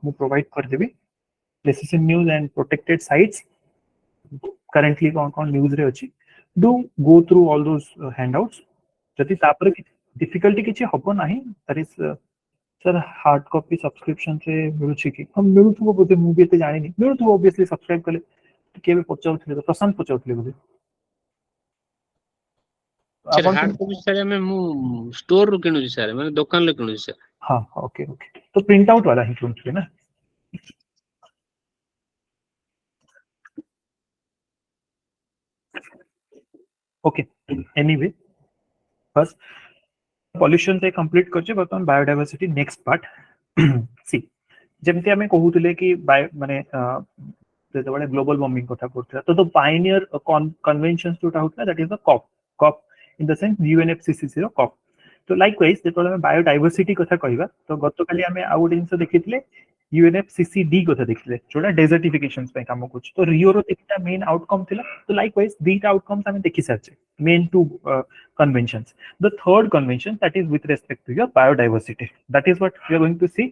मु प्रोवाइड कर देबी places in news and protected sites currently कौन कौन न्यूज रे अछि do go through all those handouts जति तापर डिफिकल्टी किछि हबो नाही that is sir hard copy subscription से मिलुछि कि हम मिलुथबो बोते मु भी एते जानि नि मिलुथबो ऑब्वियसली सब्सक्राइब कले केबे पचाउथले तो प्रशांत पचाउथले बोते सर हार्ड कॉपी सर मैं मु स्टोर रो किनु सर माने दुकान ले किनु सर हां ओके ओके तो प्रिंट आउट वाला ही किनु ना ओके एनीवे फर्स्ट पॉल्यूशन से कंप्लीट करछे बर्तमान बायोडायवर्सिटी नेक्स्ट पार्ट सी जेमती हमें कहूतले कि माने जेतबळे ग्लोबल वार्मिंग कथा करथला तो पायनियर कन्वेंशंस जोटा होतला that is the COP COP in the sense UNFCCC रो कॉप तो लाइकवाइज जेतबळे हमें बायोडायवर्सिटी कथा कहबा तो गतकाली हमें आउ डिंस देखितले यूएनएफसीसीडी कथा देखिले जोटा डेजर्टिफिकेशंस पे काम कुछ तो रियो रो एकटा मेन आउटकम थिला तो लाइकवाइज दीटा आउटकम्स हमें देखि सारचे main two conventions. The third convention that is with respect to your biodiversity. That is what we are going to see.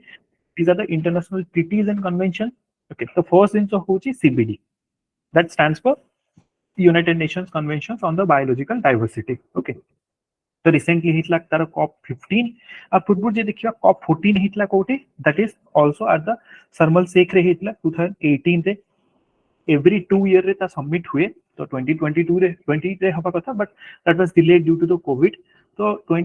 These are the international treaties and conventions. Okay, the first inch of which is CBD. That stands for United Nations Conventions on the Biological Diversity. Okay. So recently hitla tar COP15. अब football जे देखिया COP14 hitla कोटे. That is also at the Sharm el-Sheikh रे hitla 2018 रे. Every 2 year रे ता submit हुए तो 2022 रे 20 रे हवा कथा but that was delayed due to the COVID तो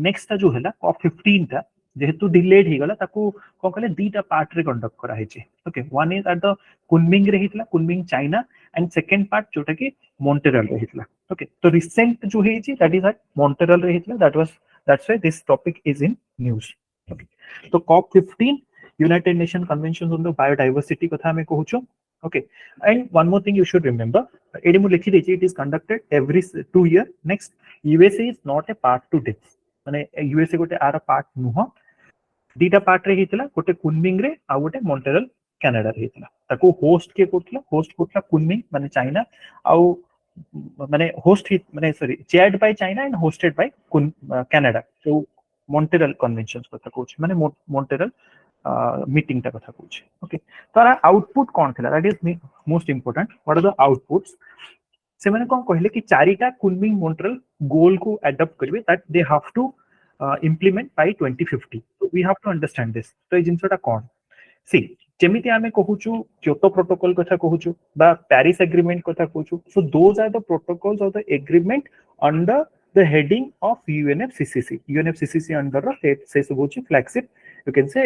नेक्स्ट ता जो हैला COP15 ता जेहेतु डिलेड ही गला ताको कोन कहले दीटा पार्ट रे कंडक्ट करा है छे okay one is at the Kunming रे हितला Kunming China and second part जोटा कि मॉन्ट्रियल रे हितला ओके तो रिसेंट जो है छी दैट इज एट मॉन्ट्रियल रे हितला that's why this topic is in news okay तो COP15 United Nation Convention on the biodiversity कथा हमें कहूछो okay and one more thing you should remember edimu likhi dechi it is conducted every 2 year next USA is not a part to this mane USA gote आर part नुह दीटा part रे हितला गोटे Kunming रे आ गोटे Montreal Canada रे हितला ताको host कोटला कुनमिंग माने चाइना आ माने होस्ट माने sorry chaired by China and hosted by Canada तो मॉन्ट्रियल कन्वेंशंस कथा कोच माने मॉन्ट्रियल मीटिंग ता कथा कोच ओके तारा आउटपुट कोन थिला that is most important what are the outputs से माने कोन कहले कि चारिटा कुनमिंग मॉन्ट्रियल गोल को अडॉप्ट करबे that they have to implement by 2050 so we have to understand this तो ए जिंसटा कोन सी जेमिति आमे कहूछु क्योटो प्रोटोकॉल कथा कहूछु बा पेरिस एग्रीमेंट कथा कहूछु so those are the protocols of the agreement under the heading of UNFCCC under the say subochi flagship you can say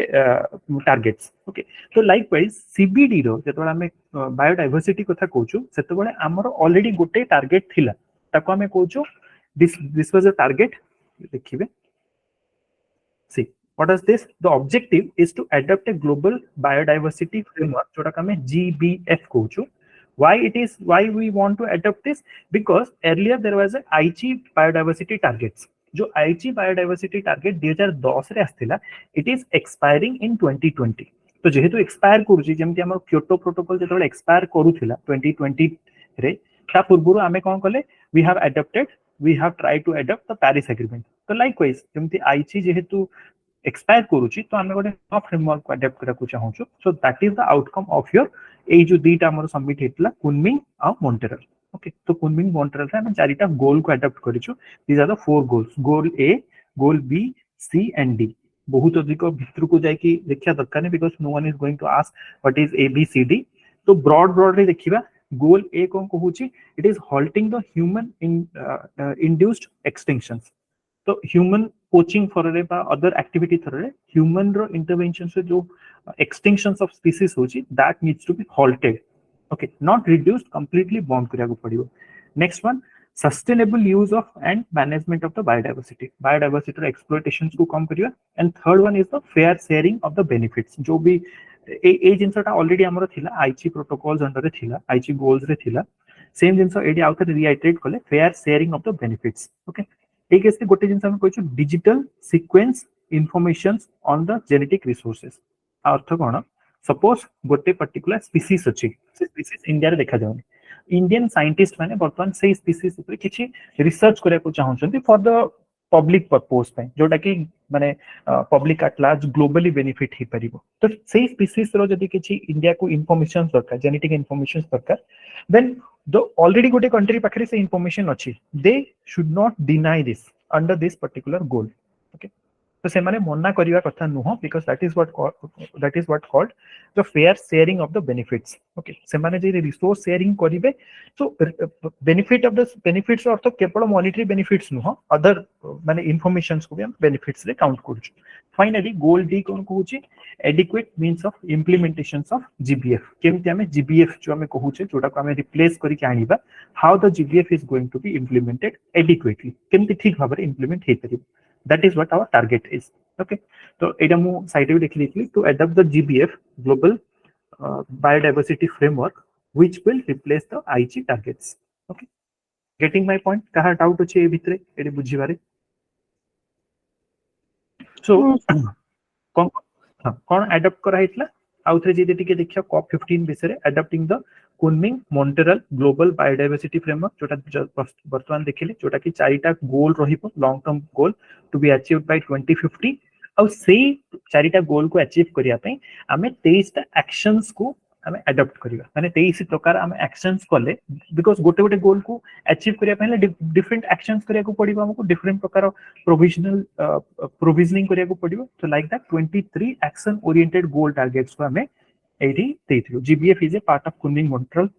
targets okay so likewise CBD रो जेतबे हमें biodiversity कथा कहूछु सेतबे हमर already गोटे target थिला ताको हमें कहूछु this was a target देखिबे see what is this the objective is to adopt a global biodiversity framework जोटा हमें GBF कहूछु why we want to adopt this because earlier there was a Aichi biodiversity targets जो Aichi biodiversity target 2010 रे आस्थिला it is expiring in 2020 तो जेहेतु expire करूची जेमति हमर Kyoto protocol जेतबे expire करूथिला 2020 रे ता पूर्वरु आमे कोन कले we have tried to adopt the Paris agreement तो likewise जेमति Aichi जेहेतु एक्सपायर करूची तो हमें गोटे फ्रेमवर्क को अडॉप्ट करा को चाहूछु so that is the outcome of your ए जो दीटा हमर सबमिट हेतला कुनमिंग आ मॉन्ट्रियल ओके तो कुनमिंग मॉन्ट्रियल रे हम चारिटा गोल को अडॉप्ट करिछु these are the four goals goal A goal B C and D बहुत अधिक भितर को जाय कि देखिया दरकार नै because no one is going to ask what is A B C D तो ब्रॉड रे देखिबा गोल ए कोन कहूची it is halting the human induced extinctions तो ह्यूमन पोचिंग फॉर बा अदर एक्टिविटी थ्रू ह्यूमन रो इंटरवेंशन से जो एक्सटिंक्शंस ऑफ स्पीसीज होची that needs to be halted okay not reduced completely बंद करिया को पड़िबो next one sustainable use of and management of the biodiversity रो एक्सप्लॉयटेशंस को कम करिया and third one is the fair sharing of the benefits जो भी ए जिंसटा ऑलरेडी हमरो थिला आईची प्रोटोकॉल्स अंडर रे थिला आईची गोल्स रे थिला सेम जिंस एडी आउटर रिआइटरेट कले fair sharing of the benefits okay एक केस में गोटे जिंस हम कहछु digital sequence informations on the genetic resources अर्थ कोन सपोज गोटे पर्टिकुलर स्पीसीज अछि से स्पीसीज इंडिया रे देखा जाउनी इंडियन साइंटिस्ट माने वर्तमान से स्पीसीज ऊपर किछि रिसर्च करे को चाहउछंती फॉर द पब्लिक पर्पस पे जोटा कि माने public at large globally benefit हे परिबो तो सेही स्पीसीज रो जदी किछि इंडिया को इन्फॉर्मेशन दरकार जेनेटिक इन्फॉर्मेशन दरकार देन द ऑलरेडी गोटे कंट्री पाखरे से इन्फॉर्मेशन अछि they should not deny this under this particular goal okay तो से माने मना करिवा कथा नुह because that is what called the fair sharing of the benefits okay से माने जे रिसोर्स शेयरिंग करिवे तो बेनिफिट ऑफ द बेनिफिट्स अर्थ केवल मॉनिटरी बेनिफिट्स नुह अदर माने इन्फॉर्मेशंस को भी हम बेनिफिट्स रे काउंट करछु फाइनली गोल डी कोन कहूची adequate means of implementations of GBF केमति हमें जीबीएफ जो हमें कहूचे जोटा को हमें रिप्लेस करी के आनिबा how the GBF is going to be implemented adequately केमति ठीक भाबरे इम्प्लीमेंट हे परिबो that is what our target is okay so eta mu side view dekhi dekhi to adopt the GBF global biodiversity framework which will replace the IG targets okay getting my point kaha doubt ache e bhitre ede bujhi bare so kon adopt kara hitla outre je टिके देखियो COP 15 विषय adopting the Kunming Montreal global biodiversity framework जोटा वर्तमान देखिले जोटा कि चारिटा goal रहिबो long term goal to be achieved by 2050 और सेही चारिटा गोल को अचीव करिया पई हमें 23 टा एक्शंस को हमें अडॉप्ट करिया माने 23 प्रकार हमें एक्शंस कले बिकॉज़ गोटे गोटे गोल को अचीव करिया पहले डिफरेंट एक्शंस करिया को पड़िबो हमको डिफरेंट प्रकार प्रोविजनल प्रोविजनिंग करिया को पड़िबो तो like that 23 action oriented goal targets को हमें GBF is a part of Kunming Montreal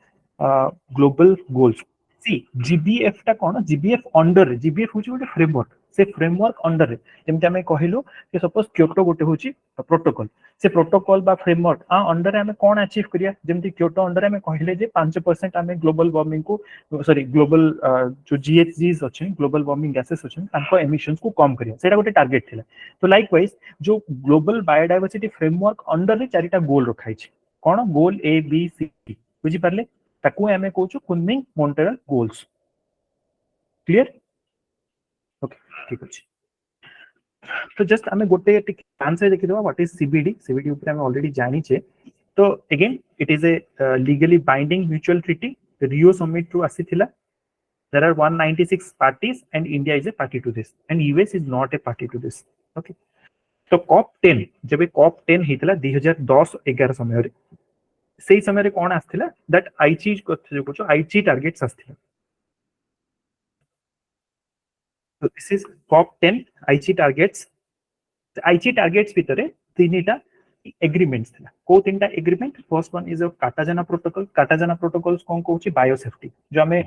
global goals. See, GBF टा कोन GBF अंडर GBF होची गोटे फ्रेमवर्क से फ्रेमवर्क अंडर जेमते हमें कहिलो कि सपोज क्योटो गोटे होची प्रोटोकॉल से प्रोटोकॉल बा फ्रेमवर्क आ अंडर हमें कोन अचीव करिया जेमते क्योटो अंडर हमें कहिले जे 5% हमें ग्लोबल वार्मिंग को सॉरी ग्लोबल जो GHGs अछि ग्लोबल वार्मिंग गैसेस अछि तांको एमिशंस को कम करिया सेटा गोटे टारगेट थिला तो लाइकवाइज जो ग्लोबल बायोडायवर्सिटी फ्रेमवर्क अंडर रे चारिटा गोल रखाइ छै कोन गोल A B C बुझी परले ताकू हमें कहूछु Kunming Montreal goals clear okay ठीक अछि तो जस्ट हमें गोटे आंसर देखि देबा व्हाट इज सीबीडी ऊपर हमें ऑलरेडी जानी छे तो again it is a legally binding mutual treaty Rio summit टू आसीथिला there are 196 parties and India is a party to this and US is not a party to this okay तो COP 10 जब COP 10 हितला 2010-11 समय रे सेही समय रे कोन आस्थिला that आईची जो कुछ आईची targets आस्थिला so this is COP 10 आईची टारगेट्स भितरे तीनटा एग्रीमेंट्स थिला को तीनटा agreement first one is Cartagena protocols कोन कहूची बायोसेफ्टी जो हमें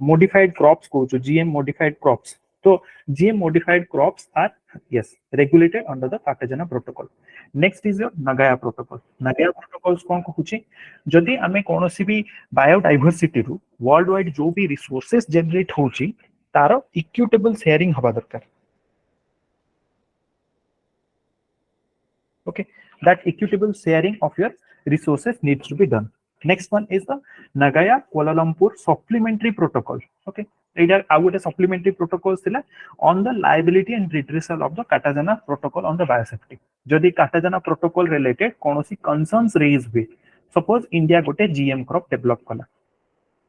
मॉडिफाइड क्रॉप्स कहूचो जीएम मॉडिफाइड क्रॉप्स तो GM modified crops are yes regulated under the Cartagena protocol. Next is your Nagoya protocol. Nagoya protocols कौन कहूची जदि हमें कोनोसी भी बायोडायवर्सिटी रु वर्ल्ड वाइड जो भी रिसोर्सेस जनरेट होची तारो इक्विटेबल शेयरिंग हवा दरकार okay that equitable sharing of your resources needs to be done. Next one is the Nagoya Kuala Lumpur supplementary protocol okay एटा आ गोटे सप्लीमेंटरी प्रोटोकॉल्स थिला on the liability and redressal of the Cartagena protocol on the biosafety जदि Cartagena protocol related कोनोसी concerns raise हुए suppose India गोटे GM crop develop कला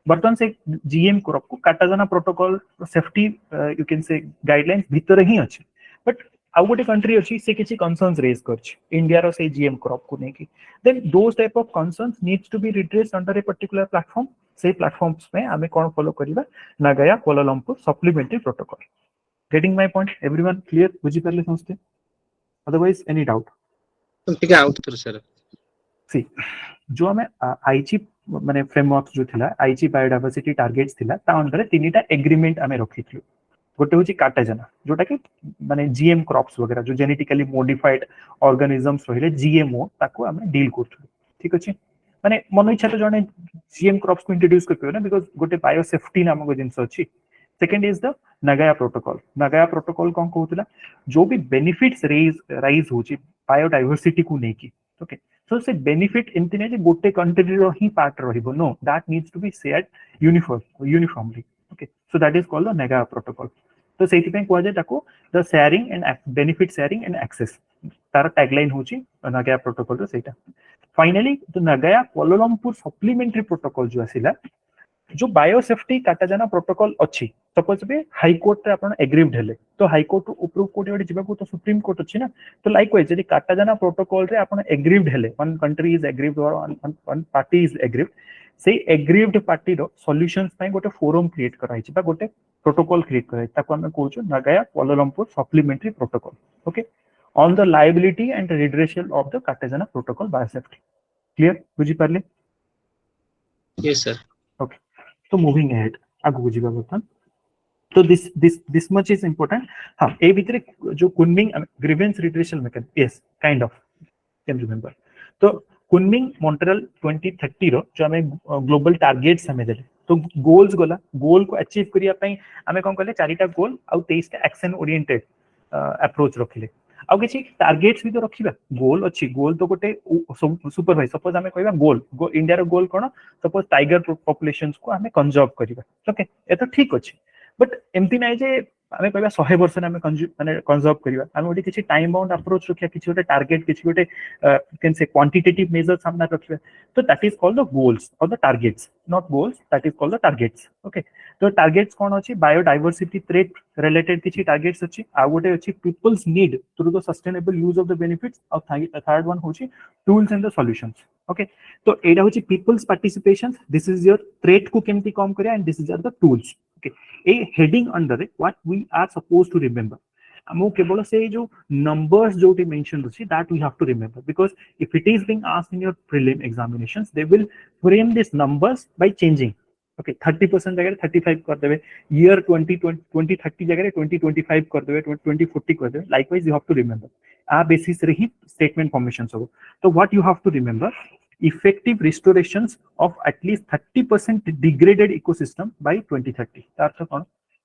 बर्तन से जीएम क्रॉप को Cartagena protocol safety you can say guidelines भीतर ही अछि बट आ गोटे कंट्री अछि से किछि कंसर्न्स रेज करछि इंडिया रो से जीएम क्रॉप को नेकी then those type of concerns needs to be redressed under a particular platform से प्लेटफॉर्म्स में हमें कौन फॉलो करिबा Nagoya Kuala Lumpur supplementary protocol getting my point everyone clear बुझी परले समझते अदरवाइज एनी डाउट ठीक है आउट तो सर सी जो हमें आईची माने फ्रेमवर्क जो थिला आईची बायोडायवर्सिटी टारगेट्स थिला ता अंडर तीनटा एग्रीमेंट हमें रखिथिलु गोटे होची काटाजाना जोटा कि माने जीएम क्रॉप्स वगैरह जो जेनेटिकली मॉडिफाइड ऑर्गेनिजम्स रहिले जीएमओ ताको हमें डील करथु ठीक अछि माने मन इच्छा तो जने जीएम क्रॉप्स को इंट्रोड्यूस करपियो ना बिकॉज़ गोटे बायोसेफ्टी नामक जिंस अछि second is the Nagoya protocol कोन कहउतला जो भी बेनिफिट्स राइज होची बायोडायवर्सिटी को नेकी ओके सो से बेनिफिट एंती ने जे गोटे कंट्री रो ही पार्ट रहिबो no that needs to be shared uniformly okay so that is called the Nagoya protocol तो सेति पे कोआ जे ताको the sharing and benefit sharing and access तार टैगलाइन होची नागया प्रोटोकॉल रो सेटा finally the Nagoya Kuala Lumpur supplementary protocol जो आसिला जो बायोसेफ्टी काटाजाना प्रोटोकॉल अच्छी सपोज भी हाई कोर्ट रे आपण एग्रीव्ड हेले तो हाई कोर्ट ऊपर कोर्ट गोटे जीवाकू तो सुप्रीम कोर्ट अच्छी ना तो लाइकवाइज यदि काटाजाना प्रोटोकॉल रे आपण एग्रीव्ड हेले वन कंट्री इज एग्रीव्ड और वन पार्टी इज एग्रीव्ड से एग्रीव्ड पार्टी रो सॉल्यूशंस पई गोटे फोरम क्रिएट कराई बा गोटे प्रोटोकॉल क्रिएट कराई ताको हम कहूछु Nagoya Kuala Lumpur supplementary protocol okay on the liability and redressal of the Cartagena protocol biosafety clear बुझी पारले यस सर ओके तो मूविंग अहेड आगु बुझीबा बर्तन तो दिस मच इज इंपोर्टेंट हां ए भितरे जो Kunming grievance redressal mechanism yes kind of can remember तो कुनमिंग मॉन्ट्रियल 2030 रो जो हमें ग्लोबल टारगेट्स हमें देले तो गोल्स गला गोल को अचीव करिया पई हमें कोन कहले चारिटा गोल आ 23 टा एक्शन ओरिएंटेड अप्रोच रखिले आ किछि टारगेट्स भी तो रखिबा गोल अच्छी गोल तो गोटे सुपरवाइज सपोज हमें कहबा गोल इंडिया रो गोल कोन सपोज टाइगर पॉपुलेशंस को हमें कंजर्व करिबा ओके ए तो ठीक अछि बट एमती नाही जे आमे कहबा 100 वर्ष ने माने कंजर्व करिबा आमे ओटी किछि टाइम बाउंड अप्रोच रखिया किछि गोटे टारगेट किछि गोटे कैन से क्वांटिटेटिव मेजर सामना रखिबा तो that is called the goals और the targets not goals that is called the targets okay तो टारगेट्स कोन अछि बायोडायवर्सिटी थ्रेट रिलेटेड किछि टारगेट्स अछि आ गोटे अछि peoples need through the sustainable use of the benefits और थर्ड वन होछि tools and the solutions okay तो एडा होछि peoples participation this is your threat को केमती कम करिया and this is are the tools okay a heading under it what we are supposed to remember ammo kebolo se jo numbers joti mentioned hochi that we have to remember because if it is being asked in your prelim examinations they will frame these numbers by changing okay 30% जगह 35 कर देबे year 2030 जगह 2025 कर देबे 2040 कर देबे likewise you have to remember uh basis रे ही statement formations हो तो what you have to remember effective restorations of at least 30% degraded ecosystem by 2030 अर्थ कोन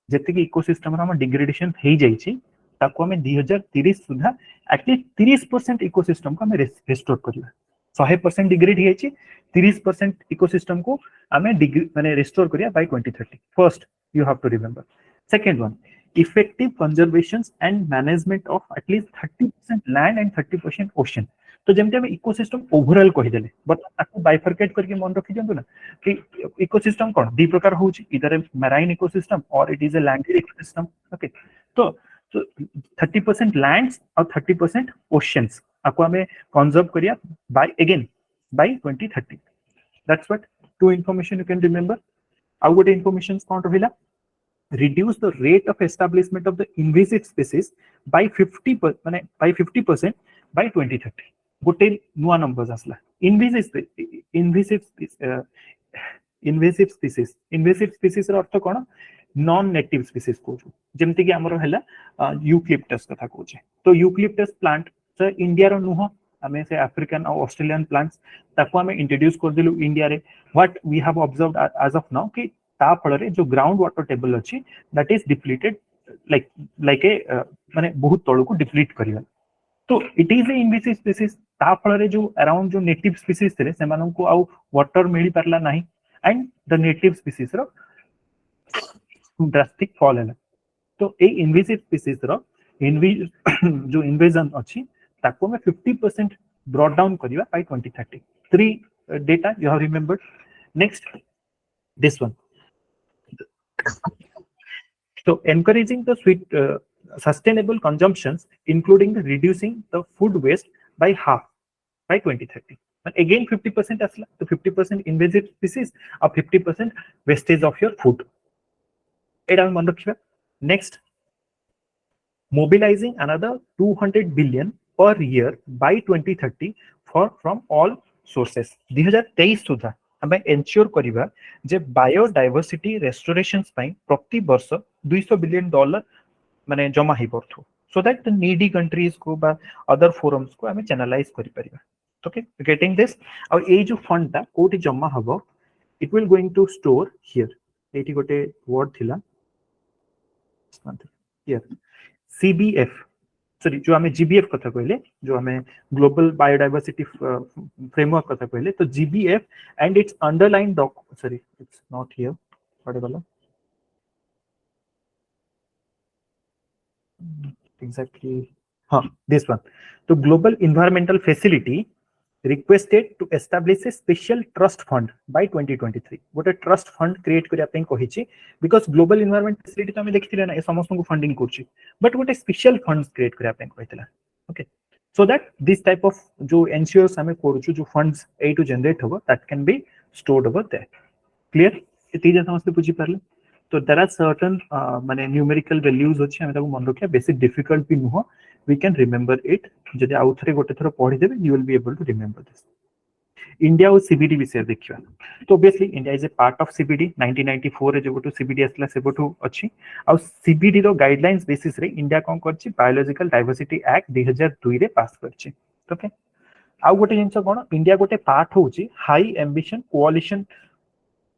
जति कि इकोसिस्टम रा हम डिग्रेडेशन हे जाई छी ताको हमें 2030 सुधा एटलीस्ट 30% इकोसिस्टम को हमें रिस्टोर करला 100% डिग्रेड हे छी 30% इकोसिस्टम को हमें माने रिस्टोर करिया by 2030 first you have to remember second one effective conservations and management of at least 30% land and 30% ocean तो जेमते हम इकोसिस्टम ओवरऑल कहि देले बट ताको बाइफरकेट करके मन रखि जंतु ना कि इकोसिस्टम कोन दी प्रकार होची इधर मैराइन इकोसिस्टम और it is a landed ecosystem okay तो 30% लैंड्स और 30% ओशियंस आपको हमें कंजर्व करिया by again by 2030 that's what two information you can remember आउ गोटे इंफॉर्मेशन कोन रहिला reduce the rate of establishment of the invasive species by 50% by 50% by 2030 गोटे नुआ नंबर्स आसला इनवेसिव स्पीसीज रो अर्थ कोन नॉन नेटिव स्पीसीज को जेमति कि हमरो हैला यूक्लिप्टस कथा कोचे तो यूक्लिप्टस प्लांट से इंडिया रो नुह हमें से अफ्रीकन और ऑस्ट्रेलियन प्लांट्स ताको हमें इंट्रोड्यूस कर दिलु इंडिया रे what we have observed as of now कि ता फଳରେ जो ग्राउंड वाटर टेबल अछि that is depleted like a माने बहुत तळु को डिप्लीट करिया तो it is a invasive species ता फଳରେ जो अराउंड जो नेटिव स्पीसीज थे सेमानन को आउ वाटर मिली परला नाही एंड द नेटिव स्पीसीज रो ड्रास्टिक फॉल हैला तो ए इनवेसिव स्पीसीज रो जो इन्वेजन अछि ताको में 50% ब्रॉट डाउन करिवा by 2030 three data you have remembered next this one so encouraging the sustainable consumptions including the reducing the food waste by half by 2030 and again 50% asla so 50% invasive species or 50% wastage of your food eta man rakhiba next mobilizing another 200 billion per year by 2030 from all sources 2023 सुधा हमें ensure करिबा जे biodiversity रेस्टोरेशंस पई प्रति वर्ष 200 billion dollar माने जमा हे परथु so that the needy countries को बा अदर फोरम्स को हमें चैनलाइज करि परिबा ओके गेटिंग दिस और ए जो फंड ता कोठी जमा हबो it will going to store here एठी गोटे वर्ड थिला हियर सीबीएफ सॉरी जो हमें जीबीएफ कथा कहले जो हमें ग्लोबल बायोडायवर्सिटी फ्रेमवर्क कथा कहले तो GBF and it's underline sorry it's not here what वाला एग्जैक्टली हाँ दिस वन तो global environmental facility requested to establish a special trust fund by 2023 गोटे ट्रस्ट फंड क्रिएट करिया पे कहिछि बिकॉज़ ग्लोबल एनवायरनमेंट फैसिलिटी तो हम देखिथिले ना ए समस्त को फंडिंग करछि बट गोटे स्पेशल फंड्स क्रिएट करिया पे कहितला okay so that this type of जो एनसीओस हमें करछु जो फंड्स ए टू जनरेट होबो that can be stored over there clear एती जे समस्त बुझी परले तो देयर आर सर्टेन माने न्यूमेरिकल वैल्यूज अछि हम ताको मन रखिया बेसी डिफिकल्ट भी नुह we can remember it जदि आउ थरे गोटे थरो पढि देबे you will be able to remember this India और सीबीडी विषय देखिबा तो obviously India is A part of CBD 1994 रे जेबोटू सीबीडी असला सेबोटू अछि आ सीबीडी रो गाइडलाइंस बेसिस रे इंडिया कोन करछि बायोलॉजिकल डाइवर्सिटी एक्ट 2002 रे पास करछि ओके आ गोटे जिंस कोन इंडिया गोटे पार्ट होछि हाई एम्बिशन कोअलिशन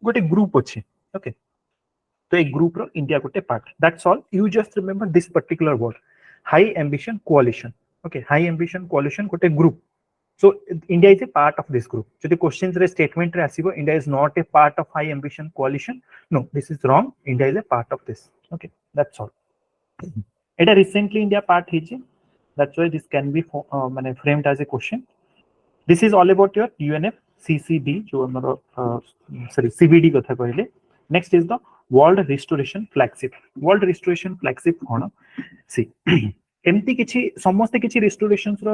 गोटे ग्रुप अछि ओके तो एक ग्रुप रो इंडिया गोटे part that's all you just remember this particular word high ambition coalition okay high ambition coalition gote group so India is a part of this group so the questions re statement re asibo India is not a part of high ambition coalition no this is wrong India is a part of this okay that's all eta recently India part hichi that's why this can be framed as a question this is all about your UNFCCC jo amaro sorry CBD kotha kahile next is the world restoration flagship kono सी एमती किछि समस्त किछि रिस्टोरेशंस रो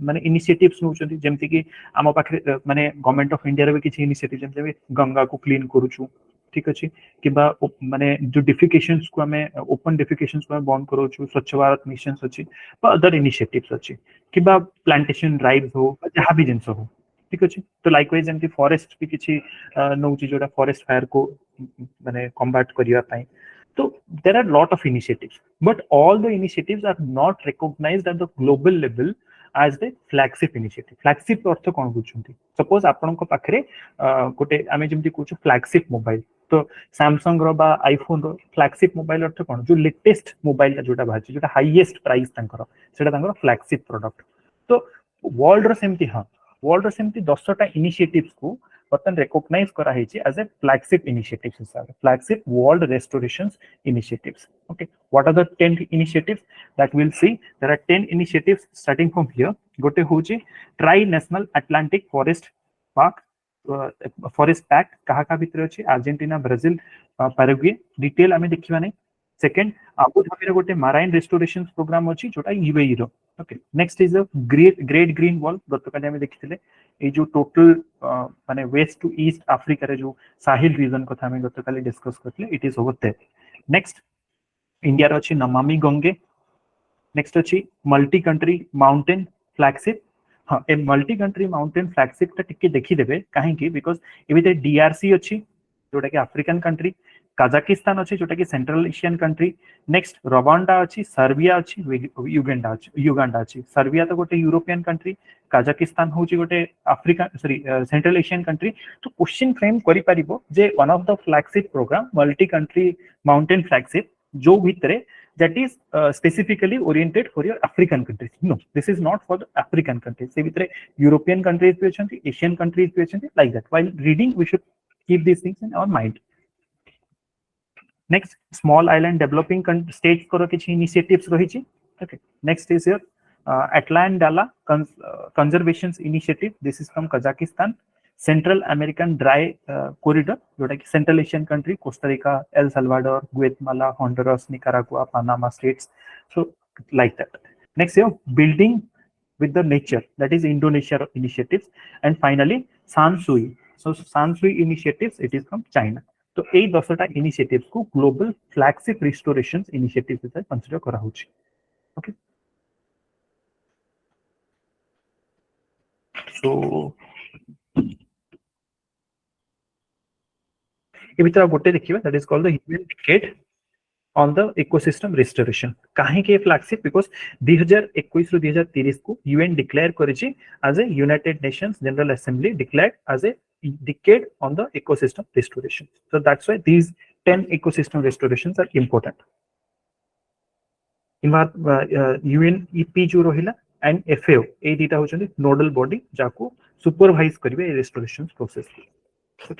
माने initiatives नउचंती जेमति कि आम पाखरे माने government of India रे भी किछि इनिशिएटिव जेमति गंगा को क्लीन करूछु ठीक अछि किबा माने जो डिफिकेशंस को हमें ओपन डिफिकेशंस को बंद करूछु स्वच्छ भारत मिशंस अछि बा अदर इनिशिएटिव्स अछि किबा प्लांटेशन ड्राइव्स हो जहां भी जिंस हो ठीक अछि तो लाइकवाइज जेमति फॉरेस्ट भी किछि नउची जोटा फॉरेस्ट फायर को माने कॉम्बैट करिया पई So there are a lot of initiatives, but all the initiatives are not recognized at the global level as the flagship initiative. Flagship अर्थ कोन बुझुंती सपोज आपन को पाखरे गोटे आमे जेमति कहू फ्लैगशिप मोबाइल तो सैमसंग रो बा आईफोन रो फ्लैगशिप मोबाइल अर्थ कोन जो लेटेस्ट मोबाइल का जोटा बाहर जोटा हाईएस्ट प्राइस तांकर सेटा तांकर फ्लैगशिप प्रोडक्ट तो वर्ल्ड रो सेमति हां वर्ल्ड रो सेमति 10टा इनिशिएटिव्स को बर्तन रिकॉग्नाइज करा है एज ए फ्लैगशिप इनिशिएटिव्स हिसाब flagship world restorations initiatives okay what are the 10 initiatives that we'll see there are 10 initiatives starting from here gote hochi tri national atlantic forest park forest pact kaha ka bhitre अछि Argentina Brazil Paraguay detail आमे देखिबा नै second Abu Dhabi रे गोटे माराइन रेस्टोरेशंस programme अछि जोटा UAE रो okay next is the great green wall गतकाली आमे देखिथिले ए जो टोटल माने वेस्ट टू ईस्ट अफ्रीका रे जो साहिल रीजन कथा आमे गतकाली डिस्कस करथिले it is over there next India रो अछि नमामि गंगे नेक्स्ट अछि मल्टी कंट्री माउंटेन फ्लैगशिप हाँ a multi country mountain flagship ता टिके देखि देबे काहे कि बिकॉज़ एबिते डीआरसी अछि जोटा कि अफ्रीकन कंट्री काजाकिस्तान अछि जोटा कि central Asian country next Rwanda अछि सर्बिया अछि युगांडा अछि सर्बिया तो गोटे यूरोपियन कंट्री काजाकिस्तान होची गोटे Africa sorry central Asian country तो क्वेश्चन फ्रेम करि परिबो जे one of the flagship programme multi country mountain flagship जो भितरे that is specifically oriented for your African countries. No, this is not for the African countries. Se vitre European countries bhi achanti, Asian countries bhi achanti, like that. While reading, we should keep these things in our mind. Next, small island developing states koro kichi initiatives rahichi. Okay. Next is here Atlan-Dala Conservation Initiative. This is from Kazakhstan. Central American Dry Corridor, जोटा कि Central Asian country, Costa Rica, El Salvador, Guatemala, Honduras, Nicaragua, Panama states. So like that. Next here, building with the nature, that is Indonesia initiatives, and finally Sansui. So Sansui initiatives, it is from China. So এই 10টা initiatives को global flagship restorations initiatives हिसाब consider करा होची. Okay. So ए भितर गोटे देखिबा that is called the UN Decade on the Ecosystem Restoration. काहे के फ्लैगशिप बिकॉज़ 2021 रो 2030 को UN डिक्लेयर करिछि as a United Nations General Assembly declared as a decade on the ecosystem restoration. So that's why these 10 ecosystem restorations are important. UNEP जो रहिला and FAO ए दिटा होचंदी nodal body जाको supervise करिवे ए रेस्टोरेशन प्रोसेस को.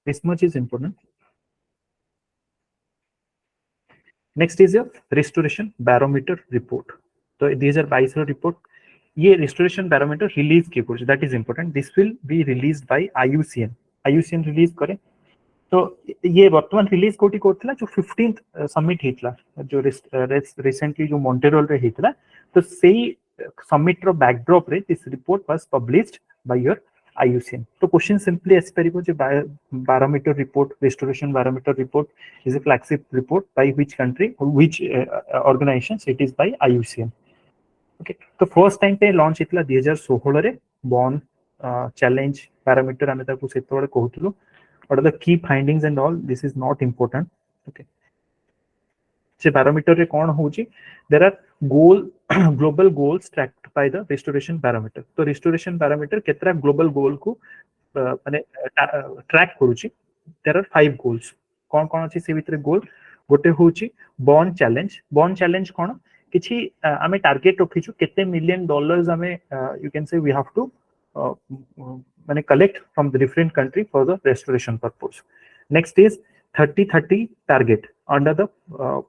This much is important. Next is your restoration barometer report. So 2022 report ये restoration barometer release किए कुछ, that is important. This will be released by IUCN. IUCN release करे तो ये वर्तमान रिलीज कोटी करथिला जो 15th समिट हेतला जो रिसेंटली जो मॉन्ट्रियल रे हेतला तो सेही समिट रो बैकड्रॉप रे this report was published by your IUCN. तो question simply S परिबो J barometer report, restoration barometer report is a flagship report by which country or which organizations, it is by IUCN. Okay, तो first time पे launch हेतला 2016 रे born challenge parameter आमे ताकू सेतोळे कहउतलु. What are the key findings and all? This is not important. Okay. से barometer रे कौन होची? There are global goals tracked by the restoration barometer. तो restoration barometer केतरा global goal को माने ट्रैक करूची. There are 5 goals. कौन कौन अछि से भितरे गोल? गोटे होची बॉर्न चैलेंज. बॉर्न चैलेंज कौन? किछि आमे टार्गेट रखिछु केते मिलियन डॉलर्स आमे you can say we have to माने collect from the different country for the restoration purpose. Next is 30-30 target under the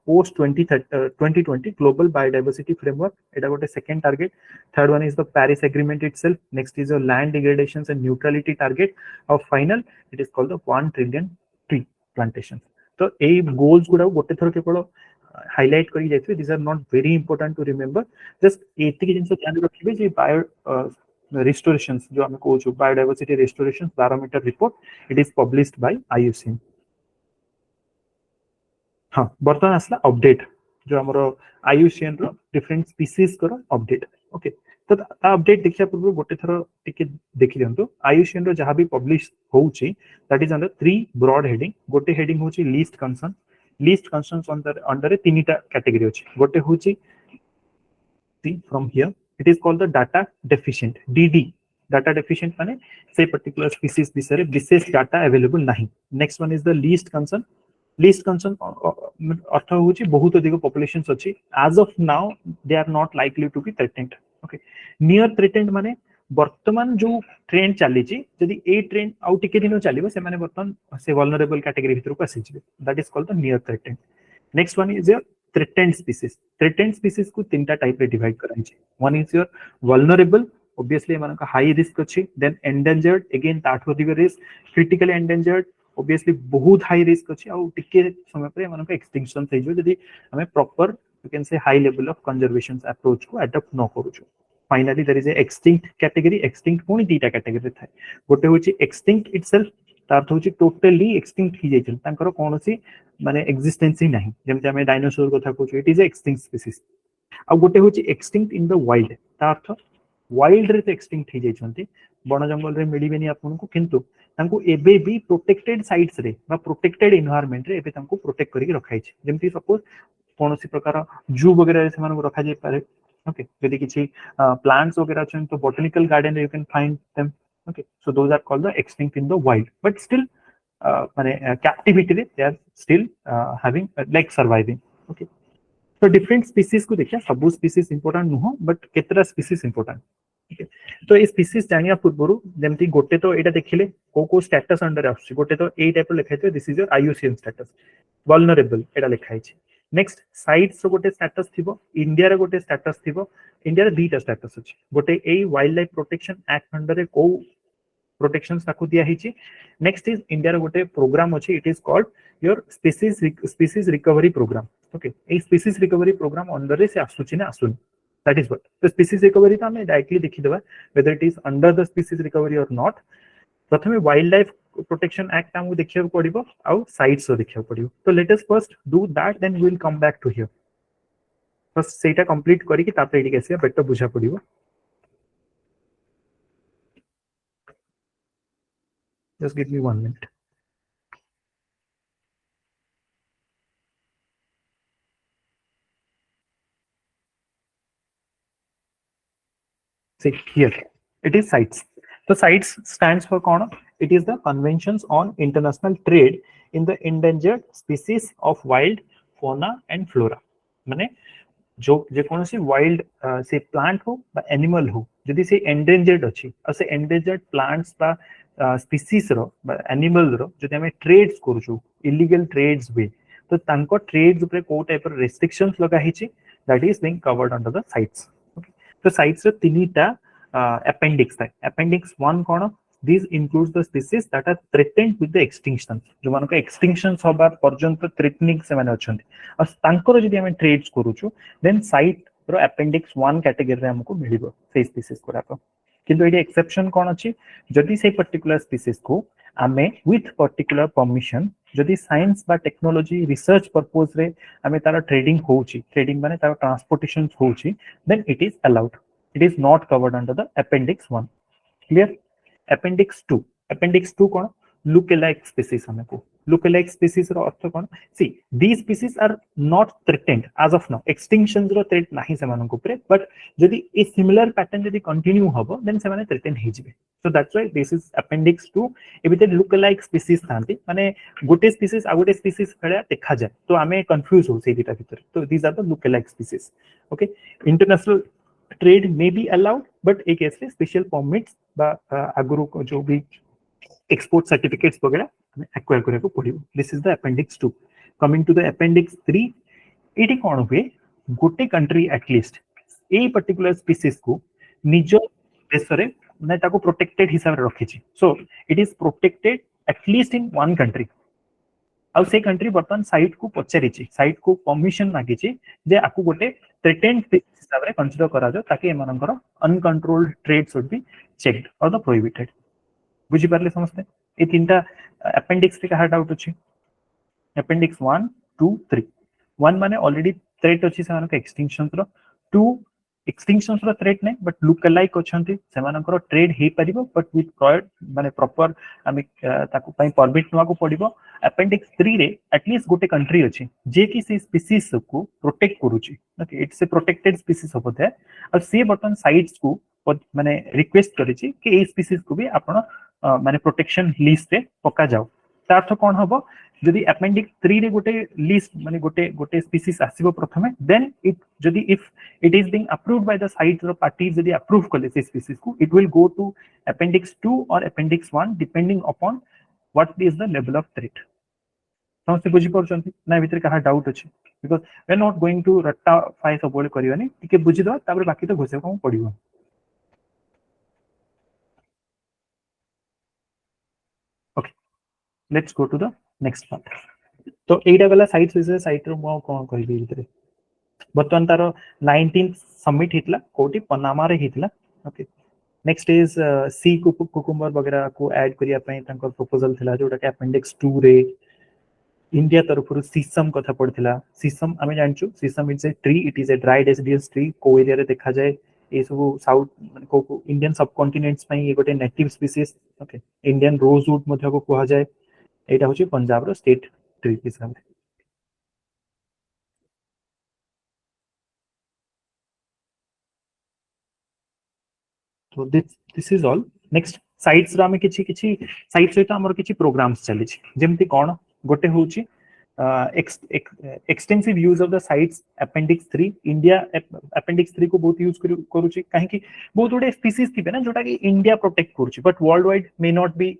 post 2020 global biodiversity framework. It got a second target. Third one is the Paris Agreement itself. Next is a land degradations and neutrality target. Our final, it is called the 1 trillion tree plantation. So a goals गुडा गोटे थर केवल highlight करी जायथि. These are not very important to remember. Just एतिक जिंस ध्यान रखिबे जे bio restorations जो हमें कहू छु biodiversity restoration barometer report, it is published by IUCN. हाँ बर्तमान आसला अपडेट जो हमरो IUCN रो डिफरेंट स्पीसीज करो अपडेट. ओके तो ता अपडेट देखिया पूर्व गोटे थरो टिके देखि दियंतु. IUCN रो जहां भी पब्लिश होउची that is under 3 broad heading. गोटे हेडिंग होची least concern. Least concerns under तीनटा कैटेगरी होची. गोटे होची from here, it is called the data deficient, DD. Data deficient माने say particular species बिसरे विशेष data available नहीं. Next one is the least concern. Least concern अर्थ होची बहुत अधिक populations अछि. As of now they are not likely to be threatened. Okay, near threatened माने वर्तमान जो ट्रेंड चली छी यदि ए ट्रेंड आउ टिके दिन चलिबो से माने वर्तमान से vulnerable category भितर को आसी जिवे. That is called the near threatened. Next one is your threatened species. Threatened species को तीनटा टाइप रे डिवाइड कराई छै. One is your vulnerable, obviously एमान का हाई रिस्क अछि. Then endangered, again ताठ अधिक रिस्क. Critically endangered, obviously बहुत हाई रिस्क अछि. आ टिके समय पर एमान का एक्सटिंक्शन થઈ जो यदि हमें proper you can say high level of conservation approach को adopt न करू छु. Finally there is a extinct category. Extinct कोनी तीटा कैटेगरी थाय. गोटे होची extinct itself, तार होची टोटली एक्सटिंक्ट ही जाइछन. तांकर कोनोसी माने एक्जिस्टेंस ही नहीं. जेमते हमें डायनासोर कथा कहू, it is a extinct species. आ गोटे होची एक्सटिंक्ट इन द वाइल्ड. ता अर्थ वाइल्ड रे तो एक्सटिंक्ट ही जाइछंती, वन जंगल रे मिलिबेनी आपन को, किंतु तांको एबे भी प्रोटेक्टेड साइट्स रे बा प्रोटेक्टेड एनवायरनमेंट रे एबे तांको प्रोटेक्ट करिक रखाई छै. जेमति सपोज कोनोसी प्रकार जू वगैरह से मानको रखा जाय पारे. ओके, यदि किछि प्लांट्स वगैरह छन तो botanical garden you can find them. Okay, so those are called the extinct in the wild, but still captivity they are still having like surviving. Okay, so different species को देखिए. सब species important नुहो, but केतरा species important. Okay, तो ये species जानिया पूर्वरु जेमति गोटे तो एटा देखिले को status under आछी. गोटे तो ए टाइप लिखाइ छै, this is your IUCN status. Vulnerable एटा लिखाइ छै. नेक्स्ट साइट्स गोटे स्टेटस थिबो. इंडिया रे गोटे स्टेटस थिबो. इंडिया रे दुईटा स्टेटस अछि. गोटे ए wild life protection act under रे को प्रोटेक्शन ताकू दिया हिची. नेक्स्ट इज इंडिया रे गोटे प्रोग्राम अछि, it is called your species recovery programme. Okay, a species recovery programme under रे से आसुची ना आसुन. That is what the species recovery तो हमें डायरेक्टली देखि देबा whether it is under the species recovery और नॉट. प्रथमे वाइल्ड लाइफ प्रोटेक्शन एक्ट हमको देखिया पड़िबो आउ साइट्स देखिया पड़िबो. तो let us first do that, then we will come back to here. First सेटा कंप्लीट करी कि तापर एडी कैसे बेटर बुझा पड़िबो. Just give me 1 minute. See here, it is CITES. So CITES stands for कौन? It is the Conventions on International Trade in the Endangered Species of Wild Fauna and Flora. माने जो जे कौन सी wild से plant हो बा animal हो, जदि से एंडेंजर्ड अछि और से एंडेंजर्ड प्लांट्स बा स्पीसीज रो बा एनिमल रो जदि हमें ट्रेड्स करूछु, इलीगल ट्रेड्स वे, तो तांको ट्रेड्स ऊपर को टाइप रेस्ट्रिक्शंस लगा हिची, that is being covered under the CITES. Okay, तो साइट्स रे तीनटा अपेंडिक्स थाए अपेंडिक्स 1 कोन this includes the species that are threatened with the extinction जो मानको एक्सटिंक्शन होबा पर्यंत थ्रेटनिंग से माने अछंती और तांकर जदि हम ट्रेड्स करूछु देन साइट रो अपेंडिक्स 1 कैटेगरी रे हमको मिलिबो से स्पीसीज कोराको किंतु एडी एक्सेप्शन कोन अछि जदि से पर्टिकुलर स्पीसीज को आमे विथ पर्टिकुलर परमिशन जदि साइंस बा टेक्नोलॉजी रिसर्च पर्पस रे आमे तार ट्रेडिंग होउची ट्रेडिंग माने तार ट्रांसपोर्टेशन होउची then it is allowed. It is not covered under the appendix 1. Clear? Appendix 2. Appendix 2 कौन? Lookalike species हमें को. Lookalike species रो अर्थ कौन? See, these species are not threatened as of now. Extinction row threat नहीं से मानों को pray, but यदि a similar pattern यदि continue होगा, then से माने threaten ही जिबे. So that's why this is appendix 2. एबी ते lookalike species थांती, माने गोटे species आगोटे species खड़ा देखा जाए, तो हमें confuse हो से दिटा भीतर. तो these are the lookalike species. Okay, international trade may be allowed, but एक ऐसे special permits बा आगुरु को जो भी export certificates वगैरह हमें acquire करने को पड़ेगा. This is the appendix 2. Coming to the appendix 3, इटी कौन हुए गोटे country at least A particular species को निजो देश रे ना ताको protected हिसाब रे रखी छी. So it is protected at least in one country. आउ से कंट्री बर्तन साइट को पचारि छी साइट को परमिशन मागी छी जे आकु गोटे थ्रेटेन्ड स्पीसीज हिसाब रे कंसीडर करा जो ताकि एमानकर uncontrolled trade should be checked और द प्रोहिबिटेड बुझी पारले समझते ए तीनटा अपेंडिक्स रे कहा डाउट अछि अपेंडिक्स 1 2 3 1 माने ऑलरेडी थ्रेट अछि से मानक एक्सटिंक्शन रो 2 एक्सटिंक्शन रो थ्रेट नै बट लुक अलाइक अछंती से मानकर ट्रेड हे परिबो बट विथ प्रायर माने प्रॉपर आमे ताकु पई परमिट नवा को पड़िबो अपेंडिक्स 3 रे एटलीस्ट गोटे कंट्री अछि जे कि से स्पीसीज को प्रोटेक्ट करूची okay it's a protected species होबो है और से बटन साइट्स को माने रिक्वेस्ट करिछि कि ए स्पीसीज को भी आपण माने प्रोटेक्शन लिस्ट रे पका जाओ ता अर्थ कोन होबो जदि अपेंडिक्स 3 रे गोटे लिस्ट माने गोटे स्पीसीज आसीबो प्रथमे देन इट जदि if it is being approved by the CITES और पार्टीज जदि अप्रूव करले से स्पीसीज को it will go to appendix 2 और appendix 1 depending upon what is the level of threat समझते बुझी परछंती ना भीतर कहा डाउट अछि because we are not going to रट्टा फाइ सबोले करियोनी टिके बुझी दो तापर बाकी तो घोसे को पड़ियो okay let's go to the next part तो एटा गला साइट्स विषय साइट रो मो कोन कहबी भीतर बर्तमान तार 19 समिट हितला कोटी पनामा रे हितला okay next is sea cucumber वगैरह को ऐड करिया पई तांकर प्रपोजल थिला जोटा के अपेंडिक्स 2 रे इंडिया तरफ सीसम कथा पड़थिला सीसम आमे जानछु sisam is a tree it is a dry deciduous tree को एरिया रे देखा जाए ए सब साउथ को इंडियन सब कॉन्टिनेंट्स में ये गोटे native species okay Indian rosewood मध्य को कहा जाए एटा होची पंजाब रो स्टेट ट्री हिसाब रे तो this is all next sites रा में किछि किछि साइट्स सहित हमर किछि प्रोग्राम्स चली छी जेमति कोन गोटे होची extensive use of the sites appendix 3 India appendix 3 को बहुत यूज करूची काहे कि बहुत गुडे स्पीसीज थिबे ना जोटा कि इंडिया प्रोटेक्ट करूची but world wide may not be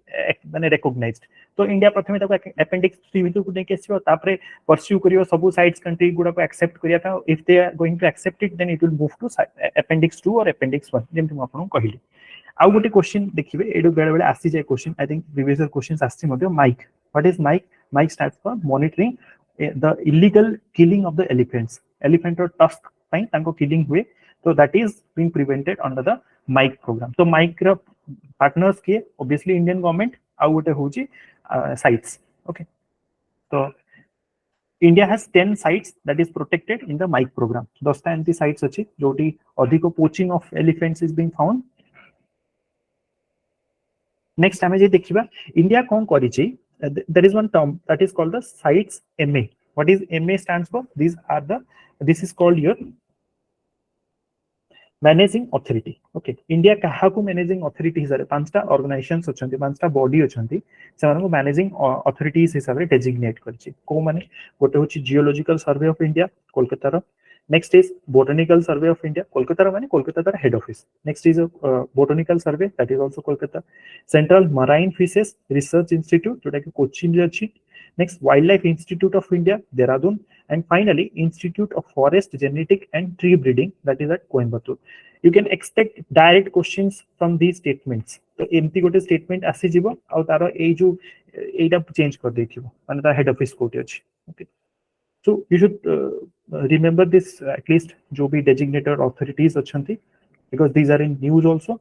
माने रिकॉग्नाइज्ड तो इंडिया प्रथमे ताको अपेंडिक्स 3 भितर को नेके आसीबो तापरे परस्यू करियो सब साइट्स कंट्री गुडा को एक्सेप्ट करिया था if they are going to accept it then it will move to appendix 2 और अपेंडिक्स 1 जेमति म आपन कहली आउ गोटे क्वेश्चन देखिबे एडो बेले बेले आसी जाय question I think previous questions आसी मध्य MIKE what is MIKE MIKE stands for monitoring the illegal killing of the elephants elephant or tusk time tanko killing हुए so that is being prevented under the mic program so mic रा partners के obviously indian government आउ गोटे होची sites okay so india has 10 sites that is protected in the mic program 10 टा anti sites अछि जोटी अधिक poaching of elephants is being found next हमें जे देखिबा इंडिया कोन करि छी there is one term that is called the sites MA what is MA stands for this is called your managing authority okay india kaha को managing authority हिसाब पांचटा organisations अछंती पांचटा body अछंती से मानको managing authorities हिसाब रे designate करछि को माने गोटे होछि geological survey of India Kolkata रो next is botanical survey of India Kolkata माने कोलकाता तार head office next is botanical survey that is also Kolkata central marine fishes research institute जोटा कि कोचिन रे अछि next wild life institute of India Dehradun and finally institute of forest genetic and tree breeding that is at coimbatore you can expect direct questions from these statements. तो एमती गोटे statement आसी जीवो आ तार ए जो एटा चेंज कर देथिबो माने ता हेड ऑफिस कोड अछि okay so you should remember this at least जो भी डेजिग्नेटेड अथॉरिटीज अछंती because these are in news also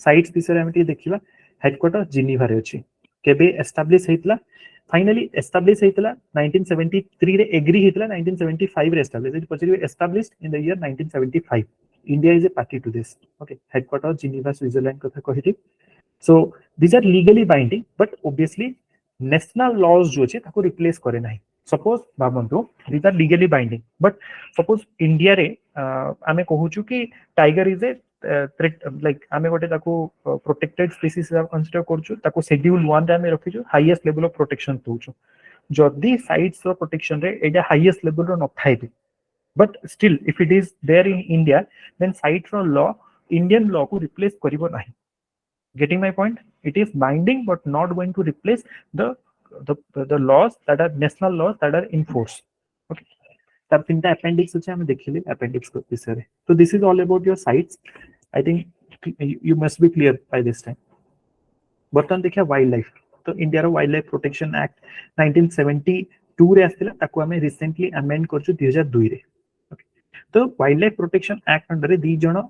CITES विषय हम देखिबा हेडक्वार्टर जिनीवा रे अछि केबे एस्टैब्लिश हेतला फाइनली एस्टैब्लिश हेतला 1973 रे एग्री हेतला 1975 रे एस्टैब्लिश पछरी established in the year 1975 India is a party to this okay headquarter Geneva Switzerland कथा कहिथि so these are legally binding but obviously national laws जो अछि ताको रिप्लेस करे नाही सपोज भाबंतु these are legally binding but suppose India रे आमे कहूछु कि टाइगर इज ए लाइक आमे गोटे ताको प्रोटेक्टेड स्पीसीज कंसीडर करछु ताको शेड्यूल 1 रे आमे रखिछु हाईएस्ट लेवल ऑफ प्रोटेक्शन दोछु जदी साइट्स ऑफ प्रोटेक्शन रे एटा हाईएस्ट लेवल रो न थाइबे but still if it is there in India then site for law Indian law को replace करिवो नाही getting my point it is binding but not going to replace the laws that are national laws that are in force okay तब तीनटा appendix अछि हम देखिले appendix को विषय रे so this is all about your sites I think you must be clear by this time बर्तन देखिया वाइल्ड लाइफ तो इंडिया रो वाइल्ड लाइफ प्रोटेक्शन एक्ट 1972 रे आस्तिला ताको हमें रिसेंटली अमेंड करछु 2002 रे तो wild life protection act under the जण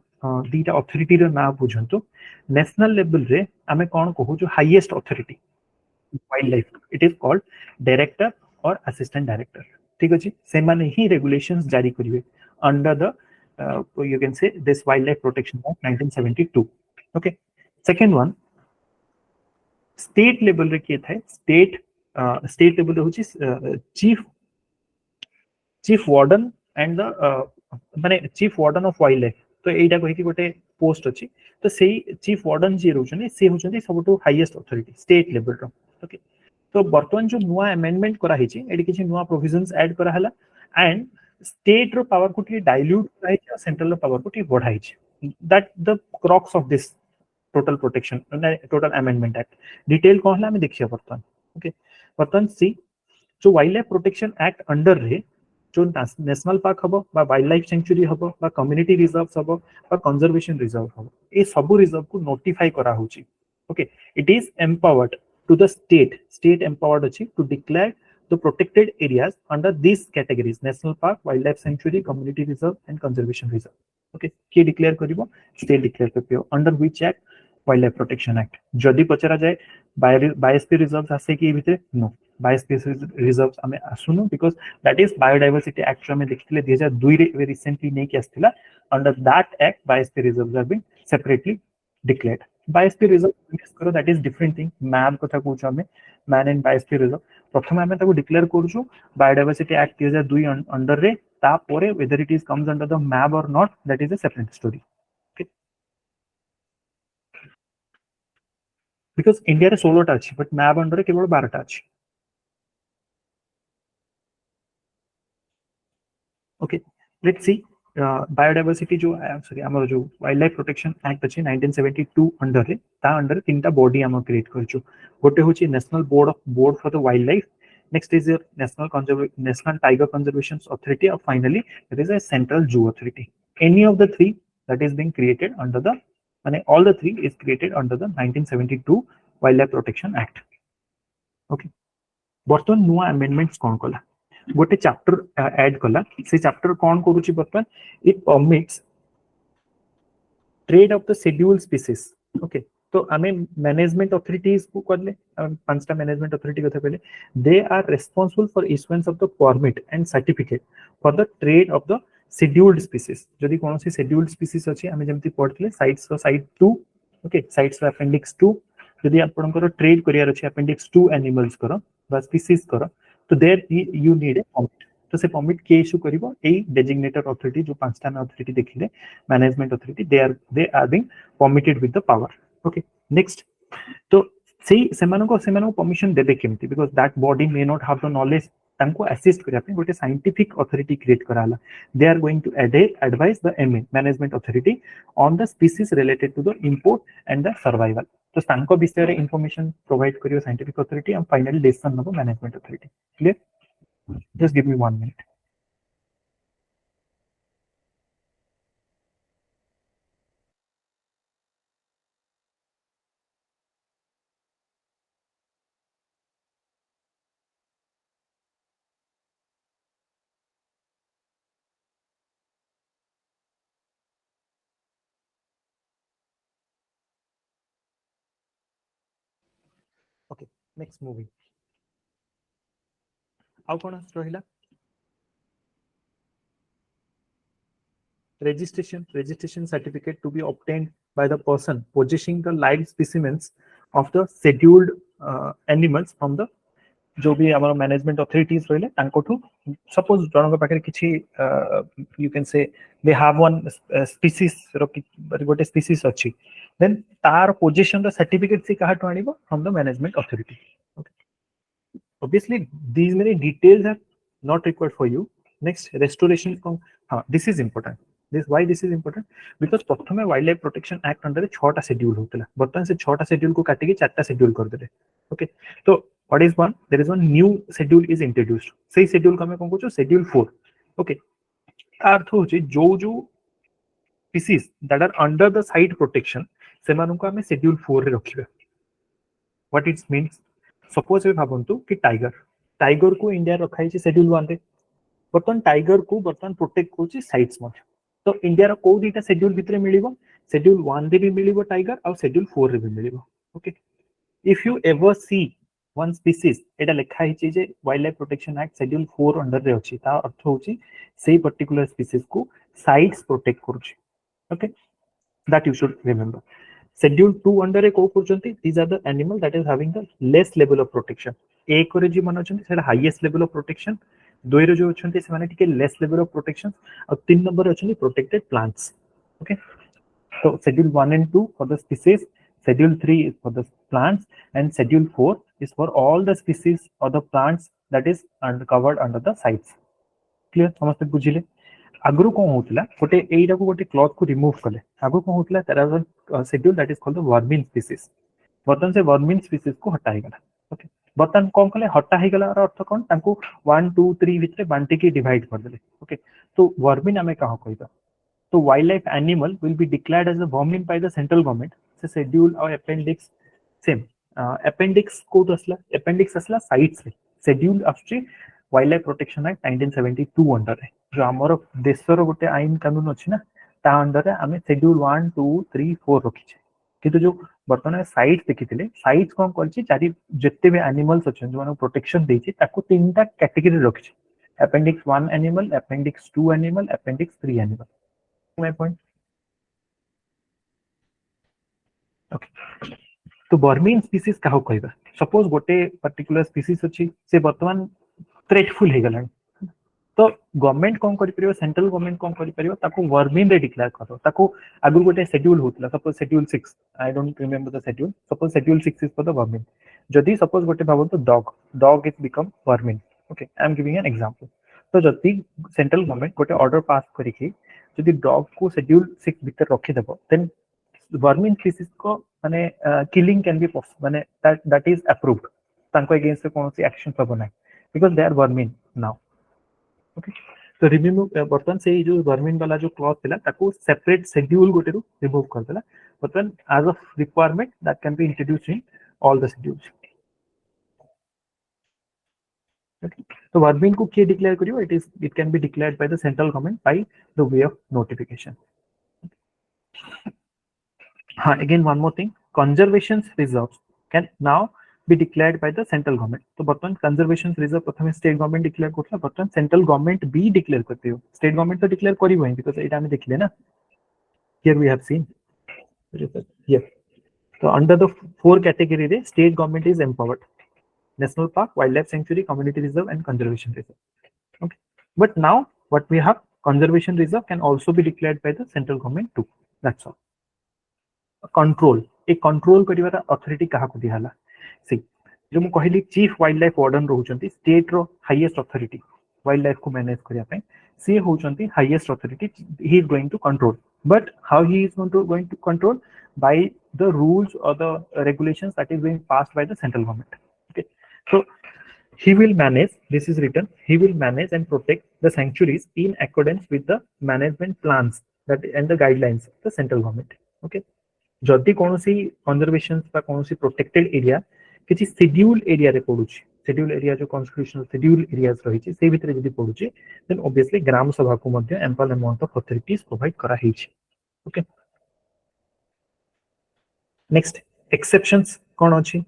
दीटा authority रो नाम बुझंतु नेशनल लेवल रे हमें कोन कहू जो highest authority wild life it is called director और असिस्टेंट डायरेक्टर ठीक अछि से माने ही रेगुलेशंस जारी करिवे अंडर द यू कैन से this wild life protection act 1972 okay second one state level रे के थाए स्टेट लेवल रे होची चीफ वार्डन एंड द माने chief warden of wild life तो एटा कहि कि गोटे पोस्ट अछि तो सेही चीफ वार्डन जे रहउछन से होछन सबटो हाईएस्ट अथॉरिटी स्टेट लेवल रो ओके तो वर्तमान जो नुवा अमेंडमेंट करा हिची एडी किछि नुवा प्रोविजंस ऐड करा हला एंड स्टेट रो पावर को टी डाइल्यूट कराई और सेंट्रल रो पावर को टी बढ़ाई छै that the Crocs of this total protection total amendment act detail कहला हम देखिया वर्तमान ओके वर्तमान सी जो wild life protection act under रे जो नेशनल पार्क हबो बा वाइल्ड लाइफ सेंचुरी हबो बा कम्युनिटी रिजर्व्स हबो बा कंजर्वेशन रिजर्व हबो ए सब रिजर्व को नोटिफाई करा होची okay it is empowered to the state empowered अछि to declare the protected areas under this categories national park wild life sanctuary community reserve and conservation reserve okay के declare करिवो state declare करपियो under which act wild life protection act जदि पचरा जाय biosphere reserves आसे कि भितरे no biosphere reserves हमें आसुनु because that is biodiversity act में देखिले 2002 रे रिसेंटली नै कि आस्तिला under that act biosphere reserves are been separately declared biosphere reserve करो that is different thing MAB कथा कहूछ हमें मैन एंड बायोस्फीयर रिजर्व प्रथम हमें ताको डिक्लेयर करछु बायोडायवर्सिटी एक्ट 2002 अंडर रे ता परे whether it is comes under the MAB और not that is a separate story because India रे 16 टा अछि बट मैप अंडर रे केवल 12 टा अछि ओके लेट्स सी बायोडायवर्सिटी जो सॉरी हमर जो वाइल्ड लाइफ प्रोटेक्शन एक्ट अछि 1972 अंडर रे ता अंडर तीनटा बॉडी हम क्रिएट करछु गोटे होची national board for the wild life next is national tiger conservation authority और finally there is a central zoo authority any of the three that is being created under the माने all the three is created under the 1972 wild life protection act okay बर्तन नुआ amendments कोन कला गोटे chapter add कला से chapter कोन करूची बर्तन it permits trade of the scheduled species okay तो हमें मैनेजमेंट अथॉरिटीज को करले पांचटा मैनेजमेंट अथॉरिटी कथा कहले they are responsible for issuance of the permit and certificate for the trade of the scheduled species जदि कोन सी शेड्यूल्ड स्पीसीज अछि हमें जेमति पढले साइट्स रो साइट 2 ओके साइट्स रो अपेंडिक्स 2 जदि आपनकर ट्रेड करियर अछि अपेंडिक्स 2 एनिमल्स करो बा स्पीसीज करो तो there you need a permit तो से परमिट के इशू करिवो ए डेजिग्नेटेड अथॉरिटी जो पांचटा अथॉरिटी देखिले management authority they are being permitted with the power okay next तो से परमिशन देबे केमती because that body may not have the knowledge तांको असिस्ट करिया पे गोटे साइंटिफिक अथॉरिटी क्रिएट कराला they are going to advise the MA management authority on the species related to the import and the survival तो तांको विषय रे information provide करियो scientific authority and finally decision नबो management authority clear just give me 1 minute next movie आउ कोन रहिला registration certificate to be obtained by the person possessing the live specimens of the scheduled animals from the जो भी हमारा management authorities रहिले तांकोठु suppose जनक पाखे किछि you can say they have one species रो गोटे स्पीसीज अछि देन तार पोजीशन द सर्टिफिकेट से काहाटु आनिबो from the management authority obviously these many details are not required for you next restoration from this is important this is important because प्रथमे wild life protection act under 6टा schedule होतला बर्तमान से 6टा schedule को काटी के 4टा शेड्यूल कर देले ओके तो what is one there is one new schedule is introduced सेही शेड्यूल को हम कोन कहछो शेड्यूल 4 ओके अर्थ होची जो जो species that are under the site protection सेमानु को हमें शेड्यूल 4 रे रखिबे what it means सपोज वे भाबंतु कि टाइगर को इंडिया रखा है शेड्यूल 1 रे बर्तन टाइगर को बर्तन प्रोटेक्ट होची साइट्स मत तो इंडिया रो को दीटा शेड्यूल भितरे मिलिबो शेड्यूल 1 रे भी मिलिबो टाइगर और शेड्यूल 4 रे भी मिलिबो okay if you ever see one species एटा लिखा है जे wild life protection act schedule 4 under रे अछि ता अर्थ होची सेही पर्टिकुलर स्पीसीज को साइट्स प्रोटेक्ट करूची okay that you should remember schedule 2 under को करचंती these are the animal that is having the less level of protection एक रे जी मन अछंती सेटा हाईएस्ट लेवल ऑफ प्रोटेक्शन दो रे जो अछंती से माने टिके लेस लेवल ऑफ प्रोटेक्शन और 3 नंबर अछंती protected plants okay so schedule 1 and 2 for the species schedule 3 is for the plants and schedule 4 is for all the species or the plants that is covered under the sites clear समस्त बुझिले आगु कोन होतला गोटे एइटा को गोटे cloth को remove कले आगु कोन होतला तेरा schedule that is called the vermin species बर्तन से वर्मिन स्पीसीज को हटाई गला ओके बर्तन कोन कले हटा ही गला अर्थ कोन तांको 1 2 3 भितरे बांटी के डिवाइड कर देले ओके तो वर्मिन हमें कहा कहबा तो wild life animal will be declared as a vermin by the central government से शेड्यूल और अपेंडिक्स सेम अपेंडिक्स कोड असला साइट्स रे शेड्यूल आछी wild life protection act 1972 under रे जो हमर देशर गोटे आईन कानून अछि ना ता अंडर रे हमें शेड्यूल 1 2 3 4 रखी छै किंतु जो वर्तमान साइट्स देखिथिले साइट्स कोन करछि चारि जत्ते भी एनिमल्स अछन जो माने प्रोटेक्शन देछि ताको तीनटा कैटेगरी रखि छै appendix 1 animal appendix 2 animal appendix 3 animal my point okay तो वर्मिन स्पीसीज काहो कहबा सपोज गोटे पर्टिकुलर स्पीसीज अछि से वर्तमान थ्रेटफुल हे गलान तो गवर्नमेंट कोन करि परियो सेंट्रल गवर्नमेंट कोन करि परियो ताको वर्मिन रे डिक्लेयर करो ताको आगु गोटे शेड्यूल होतला suppose schedule 6 I don't remember the schedule suppose schedule 6 is for the vermin जदी सपोज गोटे भाबो तो dog is become vermin okay I am giving an example तो जदी सेंट्रल गवर्नमेंट गोटे ऑर्डर पास करिकि जदि डॉग को शेड्यूल 6 भीतर रखि देबो देन वर्मिन स्पीसीज को माने किलिंग कैन बी माने दैट इज अप्रूव्ड तांको अगेंस्ट कोनोसी एक्शन पबो नै because they are vermin now okay तो रिमूव बर्तन से जो वर्मिन वाला जो क्लॉथ थिला ताको सेपरेट शेड्यूल गोटे रु रिमूव कर देला बर्तन as a requirement that can be introduced in all the schedules okay so vermin को के डिक्लेयर करियो it can be declared by the central government by the way of notification again one more thing conservation reserves can now be declared by the central government तो बर्तन conservation reserve प्रथमे state government declare करथला बर्तन central government भी declare करते हो state government तो declare करिवो he because एटा हम देखले ना here we have seen yes so under the four category रे state government is empowered national park wildlife sanctuary community reserve and conservation reserve okay but now what we have conservation reserve can also be declared by the central government too that's all control a control करिवार authority काहा को दिहाला सी जो मु कहली chief wild life warden रहउचंती state रो हाईएस्ट अथॉरिटी वाइल्ड लाइफ को मैनेज करिया पे सी होउचंती highest authority he is going to control but how he is going to control by the rules or the regulations that is being passed by the central government okay so he will manage this is written he will manage and protect the sanctuaries in accordance with the management plans that and the guidelines of the central government okay जदि कोनोसी conservation बा कोनोसी protected area किछि schedule area रे पडुछि schedule area जो constitutional schedule areas रहिछि से भितरे जदि पडुछि देन ऑब्वियसली ग्राम सभा को मध्ये ample amount of authorities provide करा हिछि ओके नेक्स्ट एक्सेप्शंस कोन अछि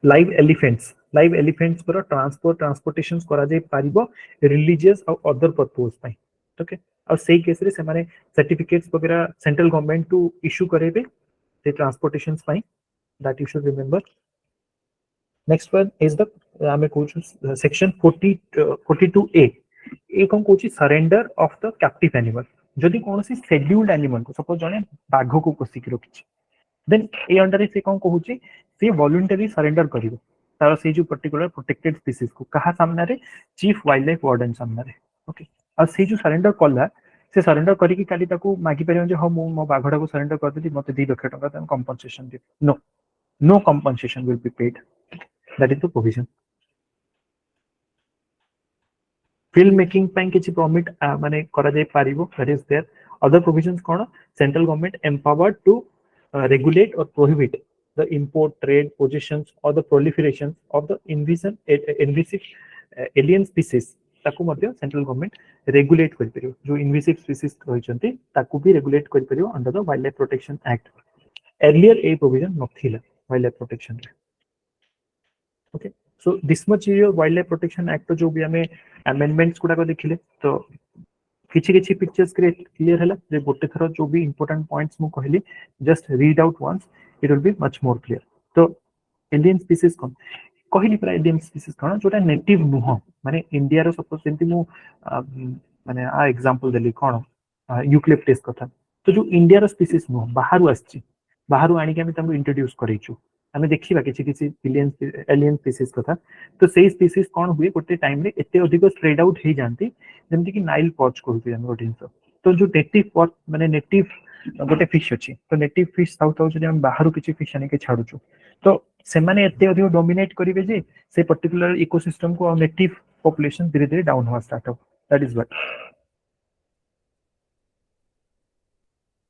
लाइव एलिफेंट्स पर ट्रांसपोर्टेशन करा जाय पारिबो रिलीजियस और अदर पर्पस पई ओके और सेही केस रे से माने सर्टिफिकेट्स वगैरह सेंट्रल गवर्नमेंट टू इशू करेबे the transportations fine that you should remember. Next one is the ame kochu section 42A A cone Kochi surrender of the captive animal जदि कोनसी शेड्यूल्ड एनिमल को सपोज जने बाघ को कोसी कि रखिछि देन ए अंडर से कोन कहूची से वॉलंटरी सरेंडर करिवो तार से जो पर्टिकुलर प्रोटेक्टेड स्पीसीज को कहा सामने रे चीफ वाइल्ड लाइफ वार्डन सामने रे ओके और से जो सरेंडर कला से सरेंडर करी कि काली ताकू मागी परियो जे हम मो बाघडा को सरेंडर कर देती मते 2 लाख टका तन compensation they know compensation will be paid that is the provision film making ପାଇଁ କିଛି permit ମାନେ କରା ଯାଇ ପାରିବ that is there other provisions କଣ central government empowered to regulate or prohibit the import trade possessions or the proliferation of the invasive alien species ताकू ମଧ୍ୟ central government regulate କରି परियो जो invasive species रहिसंती ताकू भी regulate କରି परियो under the wildlife protection act earlier a provision नथिला wildlife protection रे okay so this much is your wildlife protection act जो भी हमें amendments गुडा को देखिले तो किछि किछि पिक्चर्स क्लियर हैला जे गोटे थरो जो भी इंपोर्टेंट पॉइंट्स मु कहली just read out once it will be much more clear तो एलियन स्पीसीज कोन कहली प्राय एलियन स्पीसीज कोन जोटा नेटिव नुह माने इंडिया रो सपोज सेंती मु माने आ एग्जांपल देली कोन यूक्लिप्टस कथा तो जो इंडिया रो स्पीसीज नुह बाहरु आछि बाहरु आनी के हम तमको इंट्रोड्यूस करिछु हमें देखिबा किछि किछि एलियन स्पीसीज कथा तो सेही स्पीसीज कोन हुए गोटे टाइम रे एते अधिक स्प्रेड आउट हे जानती जेमति कि नाइल पर्च कहउती हम गोटे जिंस तो जो नेटिव पर्च माने नेटिव गोटे फिश अछि तो नेटिव फिश साउथ आउट जे हम बाहरु किछि फिश आनी के छाडुछु तो से माने एते अधिक डोमिनेट करिवे जे से पर्टिकुलर इकोसिस्टम को नेटिव पॉपुलेशन धीरे धीरे डाउन हुआ स्टार्ट हो दैट इज व्हाट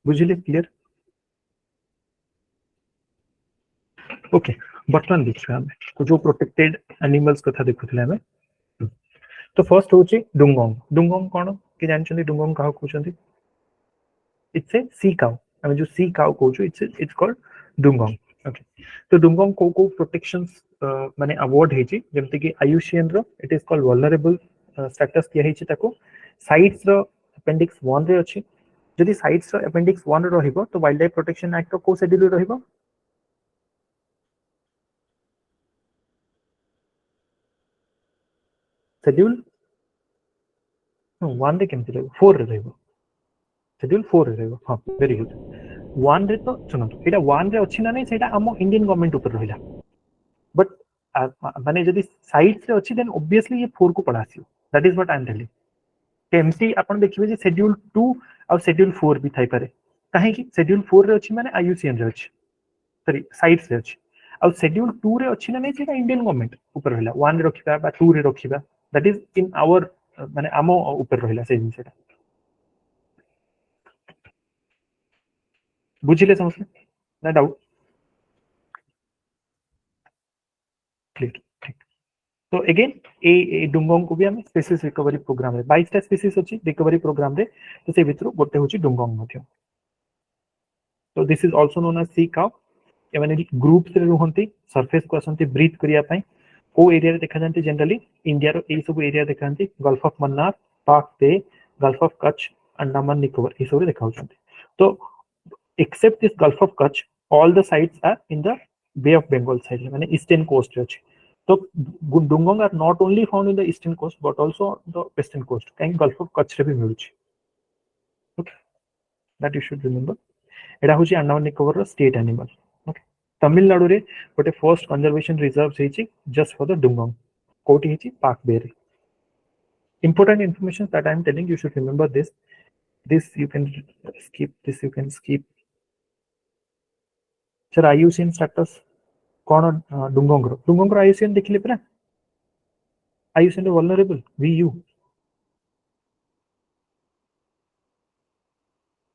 बुझिले क्लियर ओके बर्तमान देखिए हम जो प्रोटेक्टेड एनिमल्स कथा देखुथिले हमें तो फर्स्ट होची डुंगोंग डुंगोंग कोन कि जानछन्ती डुंगोंग काह कहउछन्ती इट्स ए सी काउ हमें जो सी काउ कहउछु इट्स कॉल्ड डुंगोंग ओके तो डुंगोंग को प्रोटेक्शंस माने अवार्ड हेची जेमति कि आईयूसीएन रो it is called vulnerable status दिया हेची ताको साइट्स रो अपेंडिक्स 1 रे अछि जदि साइट्स रो अपेंडिक्स 1 रे रहिबो तो वाइल्ड लाइफ प्रोटेक्शन एक्ट रो को शेड्यूल रहिबो शेड्यूल 1 रे केमति रहबो 4 रे रहबो शेड्यूल 4 रे रहबो हां वेरी गुड 1 रे तो सुनो एटा 1 रे अछि ना नै सेटा हम इंडियन गवर्नमेंट ऊपर रहिला बट माने जदि साइट्स रे अछि देन ऑब्वियसली ये 4 को पढासियो that is what I am telling केमसी आपण देखिबे जे शेड्यूल 2 और शेड्यूल 4 भी थाई पारे काहे कि शेड्यूल 4 रे अछि माने आईयूसीएन रे अछि सॉरी साइट्स रे अछि और शेड्यूल 2 रे अछि ना नै सेटा इंडियन गवर्नमेंट ऊपर रहिला 1 रे रखिबा बा 2 रे रखिबा दैट इज इन आवर माने आमो ऊपर रहिला से जिंसेटा बुझिले समझले ना डाउट क्लियर ठीक तो अगेन ए डुंगोंग को भी हम स्पीसीज रिकवरी प्रोग्राम रे 22 टा स्पीसीज अछि रिकवरी प्रोग्राम रे तो से भितर गोटे होची डुंगोंग मध्य तो this is also known as sea cow ए माने ग्रुप्स रे रहंती सरफेस को असंती ब्रीथ करिया पई को एरिया रे देखा जानती जनरली इंडिया रो ए सब एरिया देखा जानती गल्फ ऑफ मन्नार पाक बे गल्फ ऑफ कच्छ अंडमान निकोबार ए सब देखा होचंती तो except this Gulf of Kutch, all the sites are in the Bay of Bengal side, I mean eastern coast. So Dungong are not only found in the eastern coast but also the western coast. Kind Gulf of Kutch re bhi miluchi. Okay, that you should remember. Eta hochi Andaman Nicobar state animal. Okay, Tamil Nadu re gote first conservation reserve heichi just for the Dungong. Koti heichi Park Bay. Important information that I am telling you should remember this. This you can skip. This you can skip. Sir IUCN status कोन dugong IUCN देखिले परा IUCN vulnerable VU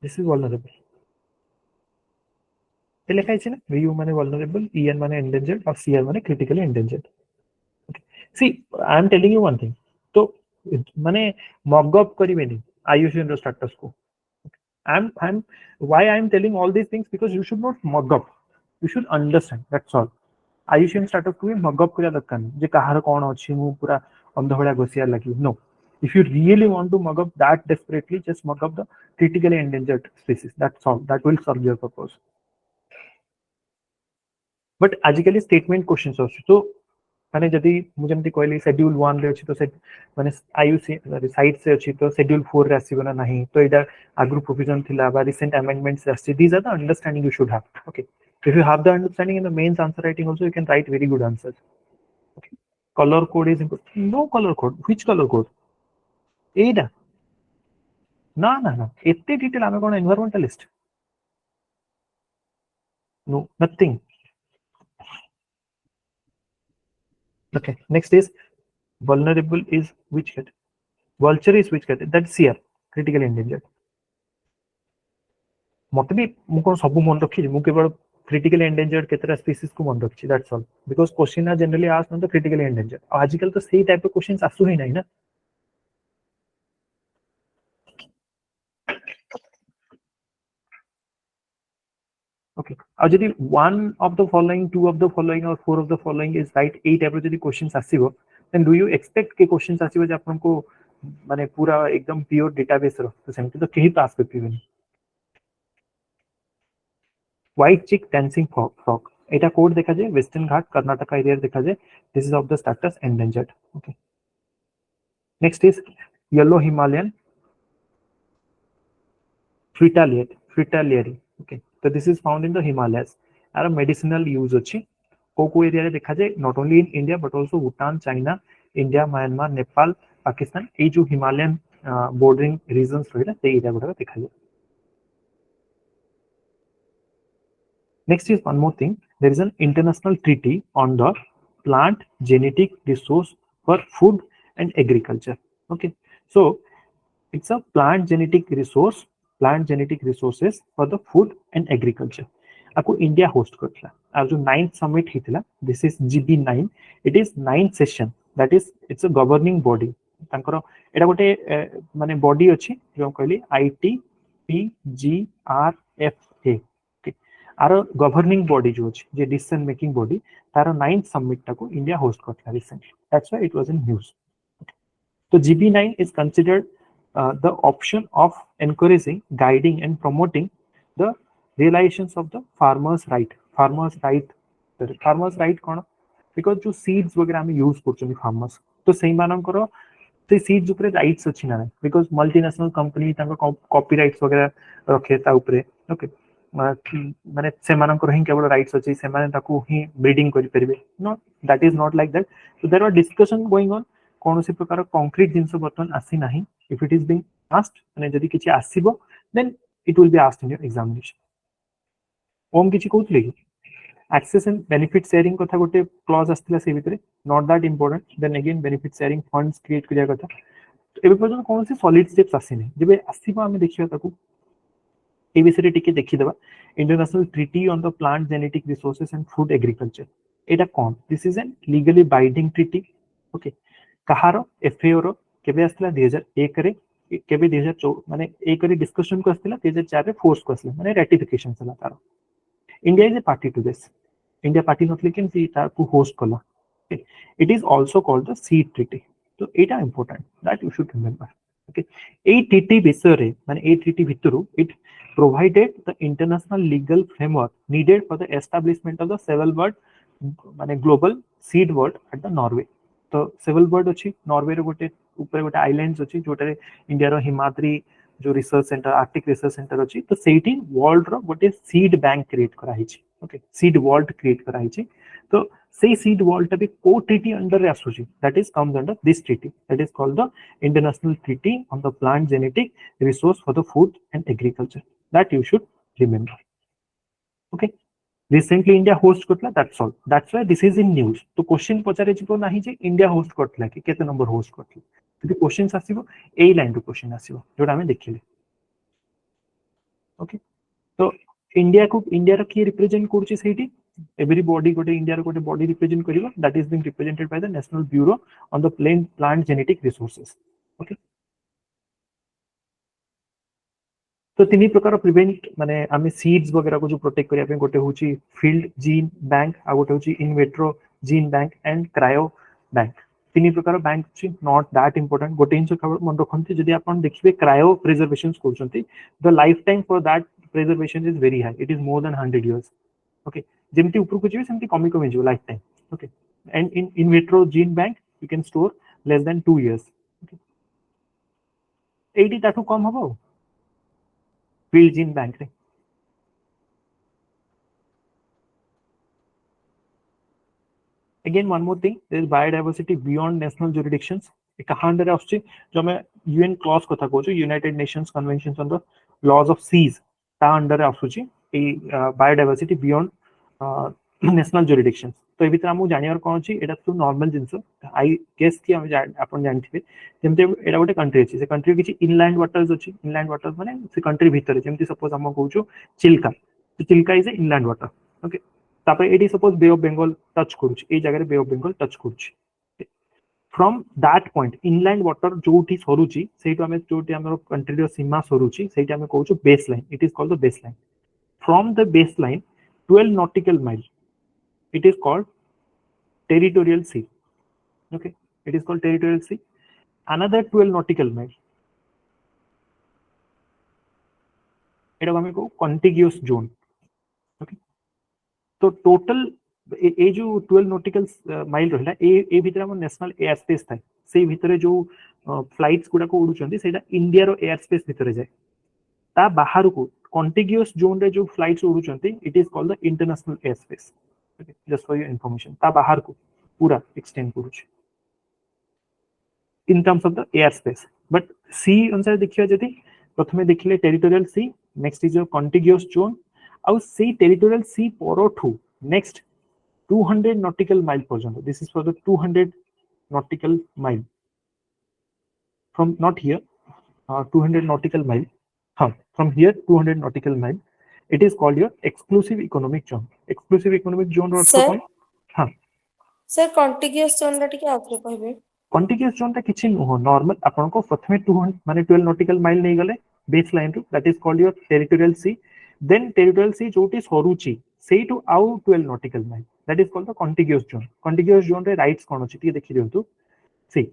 this is vulnerable ए लिखा है ना Vu माने vulnerable ईएन माने endangered और सीआर माने critically endangered see I am telling you one thing तो माने मॉकअप करिवेनी आईयूसीएन रो स्टेटस को I'm why I am telling all these things because you should not mug up. You should understand. That's all. आयुष्यन startup को mug up करिया दरकार नहीं जे कहार कोन अछि मु पूरा अंध भलिया गोसिया लगी no if you really want to mug up that desperately just mug up the critically endangered species that's all that will serve your purpose but आजिकली स्टेटमेंट क्वेश्चंस अछि तो माने जदि मु जेमति कहली शेड्यूल 1 रे अछि तो से माने आईयूसी साइट से अछि तो शेड्यूल 4 रे आसीबो ना नहीं तो एटा आग्रु प्रोविजन थिला बा रिसेंट अमेंडमेंट्स आसी these are the understanding you should have okay if you have the understanding in the mains answer writing also you can write very good answers okay color code is important no color code which color code एटा ना ना ना एते detail आमे कोन environmentalist no nothing okay next is vulnerable is which cat vulture is which cat that's CR critically endangered मत भी मु कोन सब मन रखी मु केवल क्रिटिकली एंडेंजर्ड केतरा स्पीसीज को मन रखी that's all because question are generally asked on the critically endangered आजकल तो सेही टाइप ऑफ क्वेश्चंस आसु ही नहीं ना ओके और जदि one of the following two of the following or four of the following is right एई टाइप जदि क्वेश्चंस आसीबो देन डू यू एक्सपेक्ट के क्वेश्चंस आसीबो जे आपन को माने पूरा एकदम प्योर डेटाबेस रो तो सेमति तो केही पास कर पिबेनी व्हाइट चिक डांसिंग फ्रॉग एटा कोड देखा जाए वेस्टर्न घाट कर्नाटक एरिया देखा जाए this is of the status endangered okay next is yellow Himalayan fritillary okay तो this is found in the Himalayas आर मेडिसिनल यूज अछि को एरिया रे देखा जाए not only in India but also Bhutan China India Myanmar Nepal Pakistan ए जो हिमालयन बॉर्डरिंग रीजन्स रहिला ते एरिया गुडा देखा जाए next is one more thing there is an international treaty on the plant genetic resource for food and agriculture okay so it's a plant genetic resources for the food and agriculture आपको India host करथला और जो 9th summit हितला this is GB9 it is 9th session that is it's a governing body तांकर एटा गोटे माने body अछि जो कहली ITPGRFA आर गवर्निंग बॉडी जो अछि जे डिसीजन मेकिंग बॉडी तार 9th समिट टाको इंडिया होस्ट करथला recently that's why it was in news तो GB9 is considered the option of encouraging, guiding, and promoting the realizations of the farmers' right. Farmers' right कौन? Because जो seeds वगैरह हमें use करते हैं farmers, तो सही मानम करो तो seeds ऊपरे rights अच्छी ना है. Because multinational company तांको copyrights वगैरह रखे ता ऊपरे, okay. माने से मानम करो ही केवल rights अच्छी से माने ताको ही breeding करी परिबे. No, that is not like that. So there are discussion going on. कौन सी प्रकार कंक्रीट जिंस बर्तन आसी नाही if it is being asked माने जदी किछि आसीबो then it will be asked in your examination ओम किछि कहउतले कि एक्सेस एंड बेनिफिट शेयरिंग कथा गोटे क्लॉज आस्तिला से भितरे not that important then again benefit sharing funds create करिया कथा एबे पर्यंत कौन सी सॉलिड स्टेप्स आसी नै जेबे आसीबो हमें देखियो ताकू ए विषय टिके देखि देबा international treaty on the plant genetic resources and food agriculture एटा कोन this is an legally binding treaty okay कहारो एफएओ रो केबे आस्तिला 2001 रे केबे 2004 माने 1 रे डिस्कशन को आस्तिला 2004 रे फोर्स को आस्तिला माने रैटिफिकेशन चला तारो India is a party to this India party नथले केन सी ताकू होस्ट कला it is also called the seed treaty तो एटा important that you should remember okay ए ट्रीटी विषय रे माने ए ट्रीटी भितरु it provided the international legal framework needed for the establishment of the civil world माने global seed world at the Norway तो सिविल वर्ल्ड अछि नॉर्वे रे गोटे ऊपर गोटे आइलैंड्स अछि जोटे इंडिया रो हिमाद्री जो research centre Arctic research centre अछि तो सेठी वर्ल्ड रो गोटे सीड बैंक क्रिएट करा हिछि ओके सीड वर्ल्ड क्रिएट करा हिछि तो से सीड वर्ल्ड भी को ट्रीटी अंडर रे आसुछि that is comes under this treaty that is called the international treaty on the plant genetic resource for the food and agriculture that you should remember okay recently India host करतला that's why this is in news तो question पचारे जिवो नाही जे India host Kartala कि केते number host Kartala यदि questions आसीबो ए line रो question आसीबो जोटा हमें देखिले ओके तो इंडिया रो की रिप्रेजेंट करछि सेठी एवरी बॉडी गोटे इंडिया रो गोटे बॉडी रिप्रेजेंट करिवो that is being represented by the national bureau on the plant genetic resources okay तो तीन प्रकार प्रिवेंट माने आमे सीड्स वगैरह को जो प्रोटेक्ट करिया पे गोटे होची फील्ड जीन बैंक आ गोटे होची in vitro gene bank and cryo bank तीन प्रकार बैंक छी नॉट दैट इंपोर्टेंट गोटे इंच खबर मन रखंती जदि आपण देखिबे क्रायो प्रिजर्वेशन करछंती the lifetime for that preservation is very high it is more than 100 years okay जेमती ऊपर को जेबे सेमती कमी कमी जो lifetime okay and in vitro gene bank you can store less than 2 years okay 80 ताठू कम हबो फील्ड जीन बैंक रे again one more thing there is biodiversity beyond national jurisdictions एक कहां रे आछी जो मैं यूएन क्लॉज कथा कहू United Nations convention on the laws of seas ता अंडर आछी ए बायोडायवर्सिटी बियॉन्ड नेशनल जुरिडिक्शंस तो ए भीतर हमहु जानियार कोन अछि एटा तो नॉर्मल जिंस आई गेस कि हम आपण जानथिबे जेमते एटा गोटे कंट्री अछि से कंट्री किछि इनलैंड वाटर्स अछि इनलैंड वाटर्स माने से कंट्री भीतर जेमते सपोज हम कहू चिल्का तो Chilika is a inland water okay तापर एटी suppose bay of Bengal touch करूछ ए जगह बे ऑफ बेंगल टच करूछ from that point inland water जोठी सरुची सेटो हमें जोठी हमर कंट्री रो सीमा सरुची सेटा हमें कहू base line it is called the base line from the base line 12 nautical mile it is called territorial sea okay it is called territorial sea another 12 nautical mile एटा हमें को contiguous zone okay तो total A जो 12 nautical mile रहला ए भीतर हम national air space था से भीतर जो फ्लाइट्स गुडा को उडुचंती सेटा इंडिया रो एयर स्पेस भीतर जाय ता बाहर को कॉन्टिग्यूअस जोन रे जो फ्लाइट्स उडुचंती it is called the international air space okay just for your information ता बाहर को पूरा एक्सटेंड करूछ in terms of the air space but sea अनुसार देखिया जति प्रथमे देखिले territorial sea next is your contiguous zone आउ सी टेरिटोरियल सी परोठू नेक्स्ट 200 nautical mile पर्यंत this is for the 200 nautical mile from not here 200 nautical mile from here 200 nautical mile it is called your exclusive economic zone रो अर्थ कोन हां sir contiguous zone रा टिके आउथरे कहबे contiguous zone ता किछि no normal आपन को प्रथमे 200 माने 12 nautical mile नै गले बेस लाइन रो that is called your territorial sea then territorial sea जोटी सरुची सेई टू आउ 12 nautical mile that is called the contiguous zone रे राइट्स कोन अछि ती देखि दियंतु सी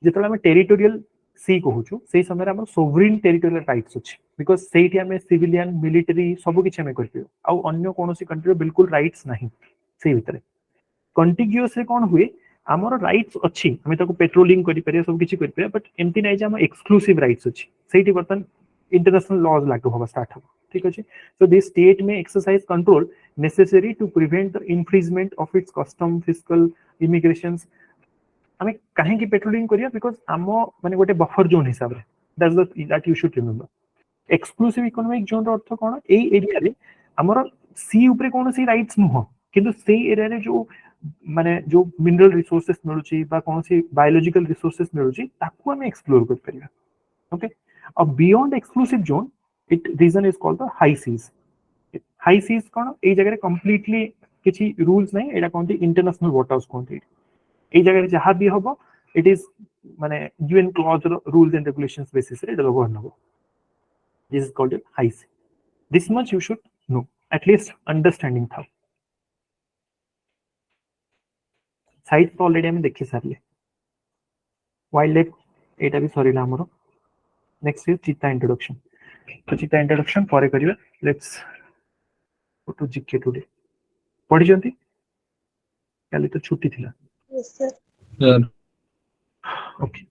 जेतला हम टेरिटोरियल सी कहूछु सेही समय हम सोवरेन टेरिटोरियल राइट्स अछि बिकॉज़ सेठी हम सिविलियन मिलिटरी सब किछ हम करपियो आ अन्य कोनोसी कंट्री बिल्कुल राइट्स नाही सेही भितरे कॉन्टिग्यूअस रे कोन हुए हमर राइट्स अछि हम ताको पेट्रोलिंग करि परिया सब किछ करि परिया बट एमती नै जे हम एक्सक्लूसिव राइट्स अछि सेठी बर्तन इंटरनेशनल लॉज लागू होबा स्टार्ट हो ठीक अछि सो दिस स्टेट में exercise control necessary to prevent the infringement of its custom fiscal immigrations हमें कहीं की पेट्रोलिंग करिया बिकॉज़ आमो माने गोटे बफर जोन हिसाब रे that you should remember exclusive economic zone रो अर्थ कोन ए एरिया रे हमर सी ऊपर कोन सी राइट्स नुह किंतु से एरिया रे जो माने जो मिनरल रिसोर्सेस मिलुची बा कोन सी बायोलॉजिकल रिसोर्सेस मिलुची ताकू हम एक्सप्लोर कर परिया ओके अब beyond exclusive zone it region is called the high seas high seas कोन ए जगह रे कंप्लीटली किछि रूल्स नै एटा कोनती इंटरनेशनल वाटर्स कोनती ए जगह रे जहां भी होबो इट इज माने UN clause rules and regulations basis रे गवर्न होबो this is called high see this much you should know at least understanding था साइट तो ऑलरेडी हम देखि सारले वाइल्ड लाइफ एटा भी सरीला हमरो नेक्स्ट इज चीता इंट्रोडक्शन तो चीता इंट्रोडक्शन परे करिवे let's go to GK today पढ़ी जंती काली तो छुट्टी थिला yes sir sir okay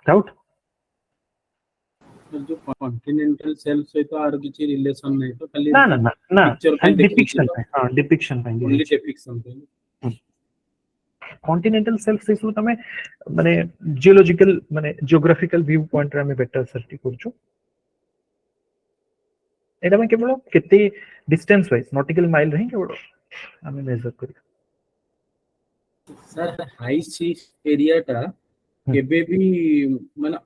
doubt जो कॉन्टिनेंटल सेल्फ से तो आर किछि रिलेशन नै तो खाली ना ना ना ना पिक्चर खाली पे डिपिक्शन पे हां डिपिक्शन पे ओनली डिपिक्शन पे कॉन्टिनेंटल सेल्फ से तमे माने जियोलॉजिकल माने जियोग्राफिकल व्यू पॉइंट रे हमें बेटर सर्टी करछु एटा में केवल केते डिस्टेंस वाइज नॉटिकल माइल रही केवल हमें मेजर करी सर हाई सी एरिया टा केबे भी माने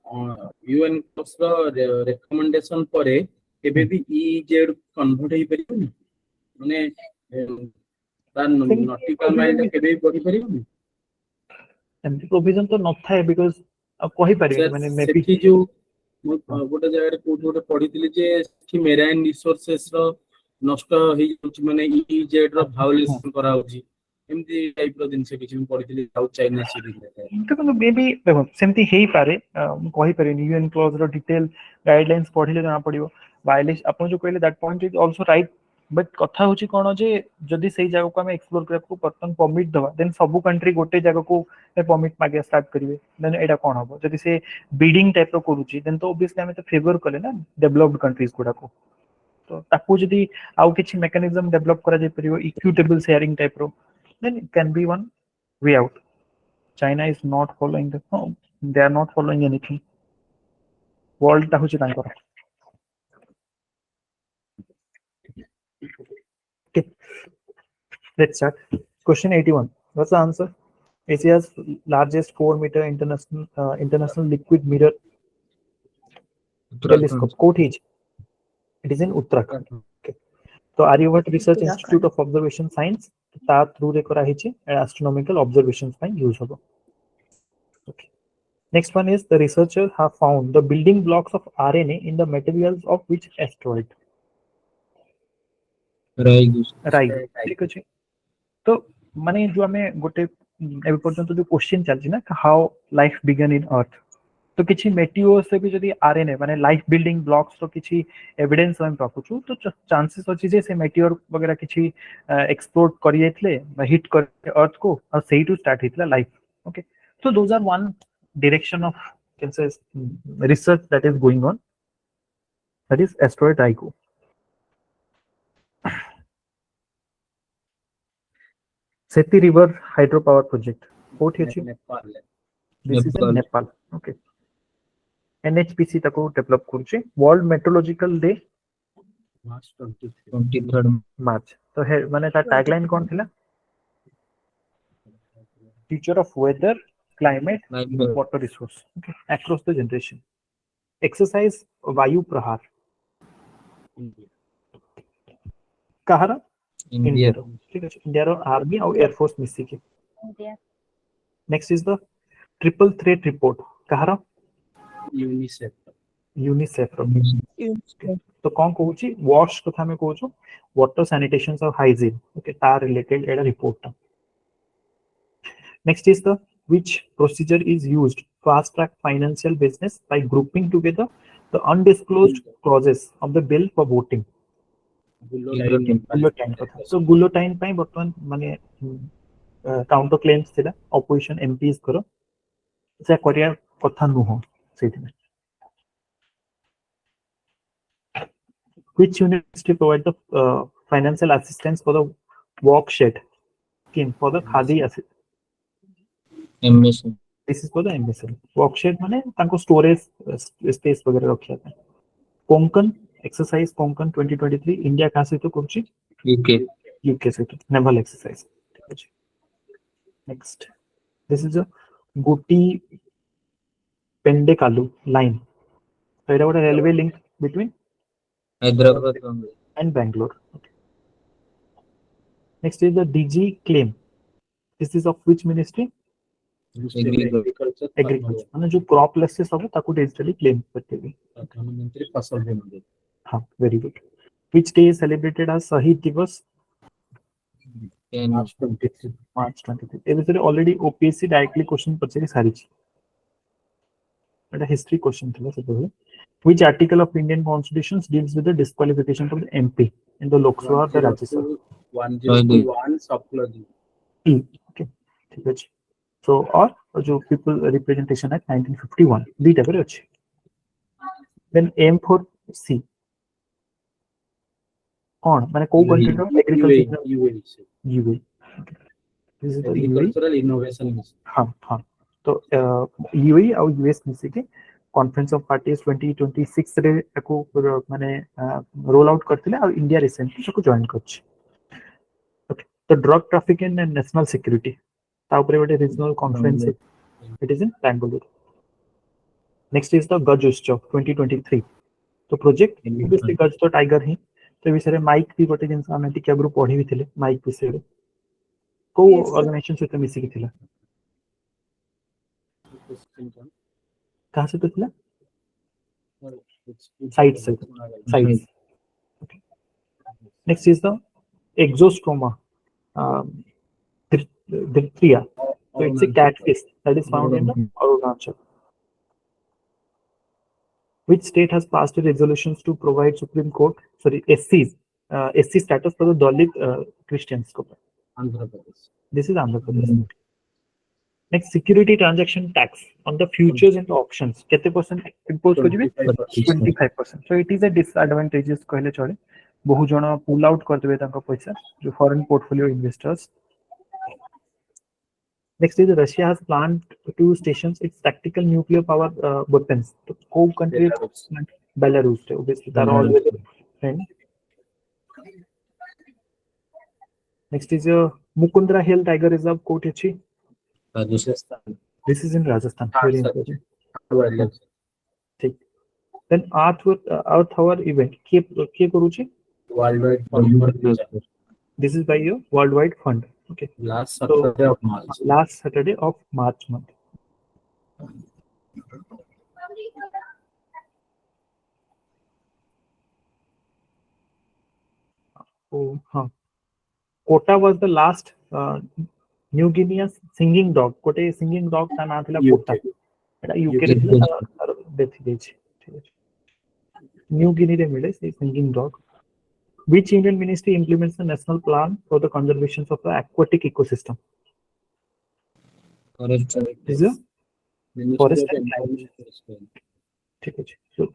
यूएन क्लॉज रो रिकमेंडेशन परे केबे भी ईजेड कन्वर्ट हे परिबो माने तार नॉटिकल माइल केबे भी पढ़ी परिबो एमती प्रोविजन तो न थाए बिकॉज़ कहि परिबे माने मे बी सेठी जो गोटे जगह कोट गोटे पढ़िथिले जे कि मेराइन रिसोर्सेस रो नष्ट हे जाउछि माने ईजेड रो भायोलेशन करा होछि एमती टाइप रो दिन से किछि पढ़िथिले साउथ चाइना सी रे देखो मे बी देखो सेमती हेई पारे कहि परिबे यूएन क्लॉज रो डिटेल गाइडलाइंस पढिले जना पडियो वायलेस आपण जो कहले that point is also right but कथा होछि कोन जे जदि सेही जगह को हम एक्सप्लोर करे को पर्सन परमिट दवा देन सब कंट्री गोटे जगह को परमिट मागे स्टार्ट करिवे देन एटा कोन हबो जदि से बिडिंग टाइप रो करूछि देन तो ऑब्वियसली हम तो फेवर कले ना डेवलप्ड कंट्रीज गुडा को तो ताकू जदि आउ किछि मेकानिज्म डेवलप करा जाय परियो इक्विटेबल शेयरिंग टाइप रो then it can be one way out China is not following the no, they are not following anything. World ta hochi tankara. Okay, let's start. Question 81. What's the answer? Asia's largest 4-meter international liquid mirror telescope. Koti is. It is in Uttarakhand. Okay. So Aryabhat Research Institute of Observation Science ता through रे करा हिचे astronomical observations ପାଇଁ use हबो. Okay. Next one is the researchers have found the building blocks of RNA in the materials of which asteroid? Right. ठीक अछि. तो माने जो हमें गोटे एबे पर्यंत जो क्वेश्चन चलछि ना हाउ लाइफ बिगन इन अर्थ तो किछि मेटिओर से भी जदि आरएनए माने लाइफ बिल्डिंग ब्लॉक्स तो किछि एविडेंस हम पाकुछु तो चांसेस अछि जे से मेटिओर वगैरह किछि एक्सप्लोड करि जाइतले हिट कर अर्थ को और सेही टू स्टार्ट हितला life okay so those are one direction of can say research that is going on that is asteroid Ryugu. Seti River hydropower project what is Nepal this is in Nepal okay NHPC ताको develop करूचे world meteorological day मार्च 23 मार्च तो है माने ता tagline कोन थिला future of weather climate water resource okay across the generation exercise vayu prahar kahara India रो ठीक है इंडिया रो आर्मी और एयर फोर्स मिसी के next is the triple threat report कहारा यूनिसेफ रो तो कौन कहूची वॉश कथा में कहूछु वाटर सैनिटेशन और हाइजीन ओके ता रिलेटेड एडा report next is the which procedure is used to fast track financial business by grouping together the undisclosed clauses of the bill for voting गुलोटाइन कथा सो गुलोटाइन पई बर्तमान माने काउंटर क्लेम्स थिला opposition MPs करो से करिया कथा नुहो सेथिना which university provide the financial assistance for the workshed scheme for the khadi MSN this is for the MSN workshed माने तांको स्टोरेज स्पेस वगैरह रखिया था कोंकण एक्सरसाइज कोंकण 2023 इंडिया का से तो कुछ यूके से तो नेवल एक्सरसाइज ठीक है next this is a Gooty Pendekallu line so एटा वाला railway link between Hyderabad and Bangalore okay. Next is the DG claim this is of which ministry agriculture माने जो क्रॉप लॉसेस सब ताको डिजिटली क्लेम करते हैं प्रधानमंत्री फसल बीमा योजना हां very good which day is celebrated as शहीद दिवस मार्च 23 ए विषय ऑलरेडी ओपीएससी डायरेक्टली क्वेश्चन पछरी सारी छी एटा हिस्ट्री क्वेश्चन थिला से पहले which article of Indian constitution deals with the disqualification of the MP in the Lok Sabha or the Rajya Sabha 101 supplement okay ठीक है so or जो people representation act 1951 दी type रे अछि then aim for C कौन माने को country रो एग्रीकल्चर यूए this is the agricultural innovation हां हां तो यूए और यूएस मिसी के कॉन्फ्रेंस ऑफ पार्टीज 2026 रे को माने रोल आउट करथिले और इंडिया रिसेंटली को जॉइन करछि ओके तो drug trafficking and national security ता ऊपर गोटे regional conference it is in Bengaluru next is the गज उत्सव 2023 तो प्रोजेक्ट ऑब्वियसली गज तो टाइगर ही तो विषय रे माइक भी गोटे जिंस हम टिके अगरो पढी भी थिले माइक विषय रे को ऑर्गेनाइजेशन से मिसी के थिला क्वेश्चन का कहाँ से तो थिला side Sides. sides. Okay. Next is the exostroma, diphtheria. So it's a catfish that is found in the Arunachal. Which state has passed resolutions to provide Supreme Court, SCs, SC status for the Dalit Christians? Andhra Pradesh. This is Andhra Pradesh. Next, security transaction tax on the futures and options. Kete percent impose karibe? 25%. So it is a disadvantageous कहले चले. बहु जन pull out कर देबे तांका पैसा जो foreign portfolio investors. Next is Russia has planned to stations its tactical nuclear power weapons. तो home country Belarus है obviously that are always a friend. Next is Mukundra Hill Tiger Reserve कोट अछि. Rajasthan. This is in Rajasthan. Very important. Wildlife. ठीक. Then Earth Hour event के करूची? Worldwide Fund. This is by your Worldwide Fund. Okay. Last Saturday of March. Last Saturday of March month. Oh, huh. Kota was the last New Guinea's singing dog. Kote singing dog ta na thila Kota. Eta UK re thila tar death heichi. ठीक अछि. New Guinea re mile se singing dog. Which Indian ministry implements the national plan for the conservation of the aquatic ecosystem? Forest. Is it? Forest and Environment. ठीक अछि. So,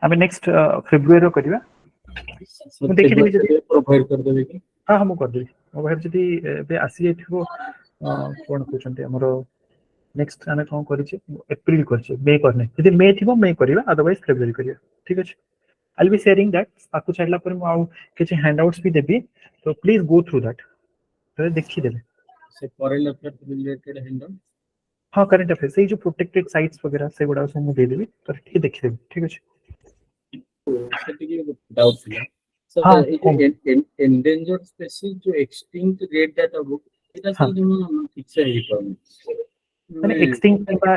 ଆମେ next February रो करिवा. ମୁଁ ଦେଖିଦେବି ଯଦି provide कर देबे कि हाँ हाँ ମୁଁ କରିଦେବି. ମୋ ପାଖରେ ଯଦି ଏବେ ଆସି ଯାଇଥିବ କ'ଣ କହୁଛନ୍ତି ଆମର ନେକ୍ସଟ ଆମେ କ'ଣ କରିଛେ ଏପ୍ରିଲ କରିଛେ ମେ କରିନେ ଯଦି ମେ ଥିବ ମେ କରିବା ଅଦରୱାଇଜ ଫେବୃଆରୀ କରିବା ଠିକ ଅଛି. I'll be sharing that. ତାକୁ ଛାଡ଼ିଲା ପରେ ମୁଁ ଆଉ କିଛି ହ୍ୟାଣ୍ଡଆଉଟ୍ସ ବି ଦେବି ତ ପ୍ଲିଜ ଗो ଥ୍ରୁ ଦ୍ୟାଟ୍. ଦେଖିଦେବେ. से फॉरेन अफेयर रिलेटेड हैंडल हाँ करेंट अफेयर्स ସେଇ ଯୋଉ ପ୍ରୋଟେକ୍ଟେଡ ସାଇଟ୍ସ वगैरह ସେଗୁଡା ସବୁ ମୁଁ ଦେଇଦେବି ତ ଟିକେ ଦେଖିଦେବି ଠିକ ଅଛି. सेटिंग डाउट थिला सर हाँ, एंडेंजर्ड स्पीशीज जो एक्सटिंक्ट रेट डाटा बुक एटा हाँ. से जो ठीक से ही पाऊँ ମାନେ ଏକ୍ସଟିंକ୍ଟ କିମ୍ବା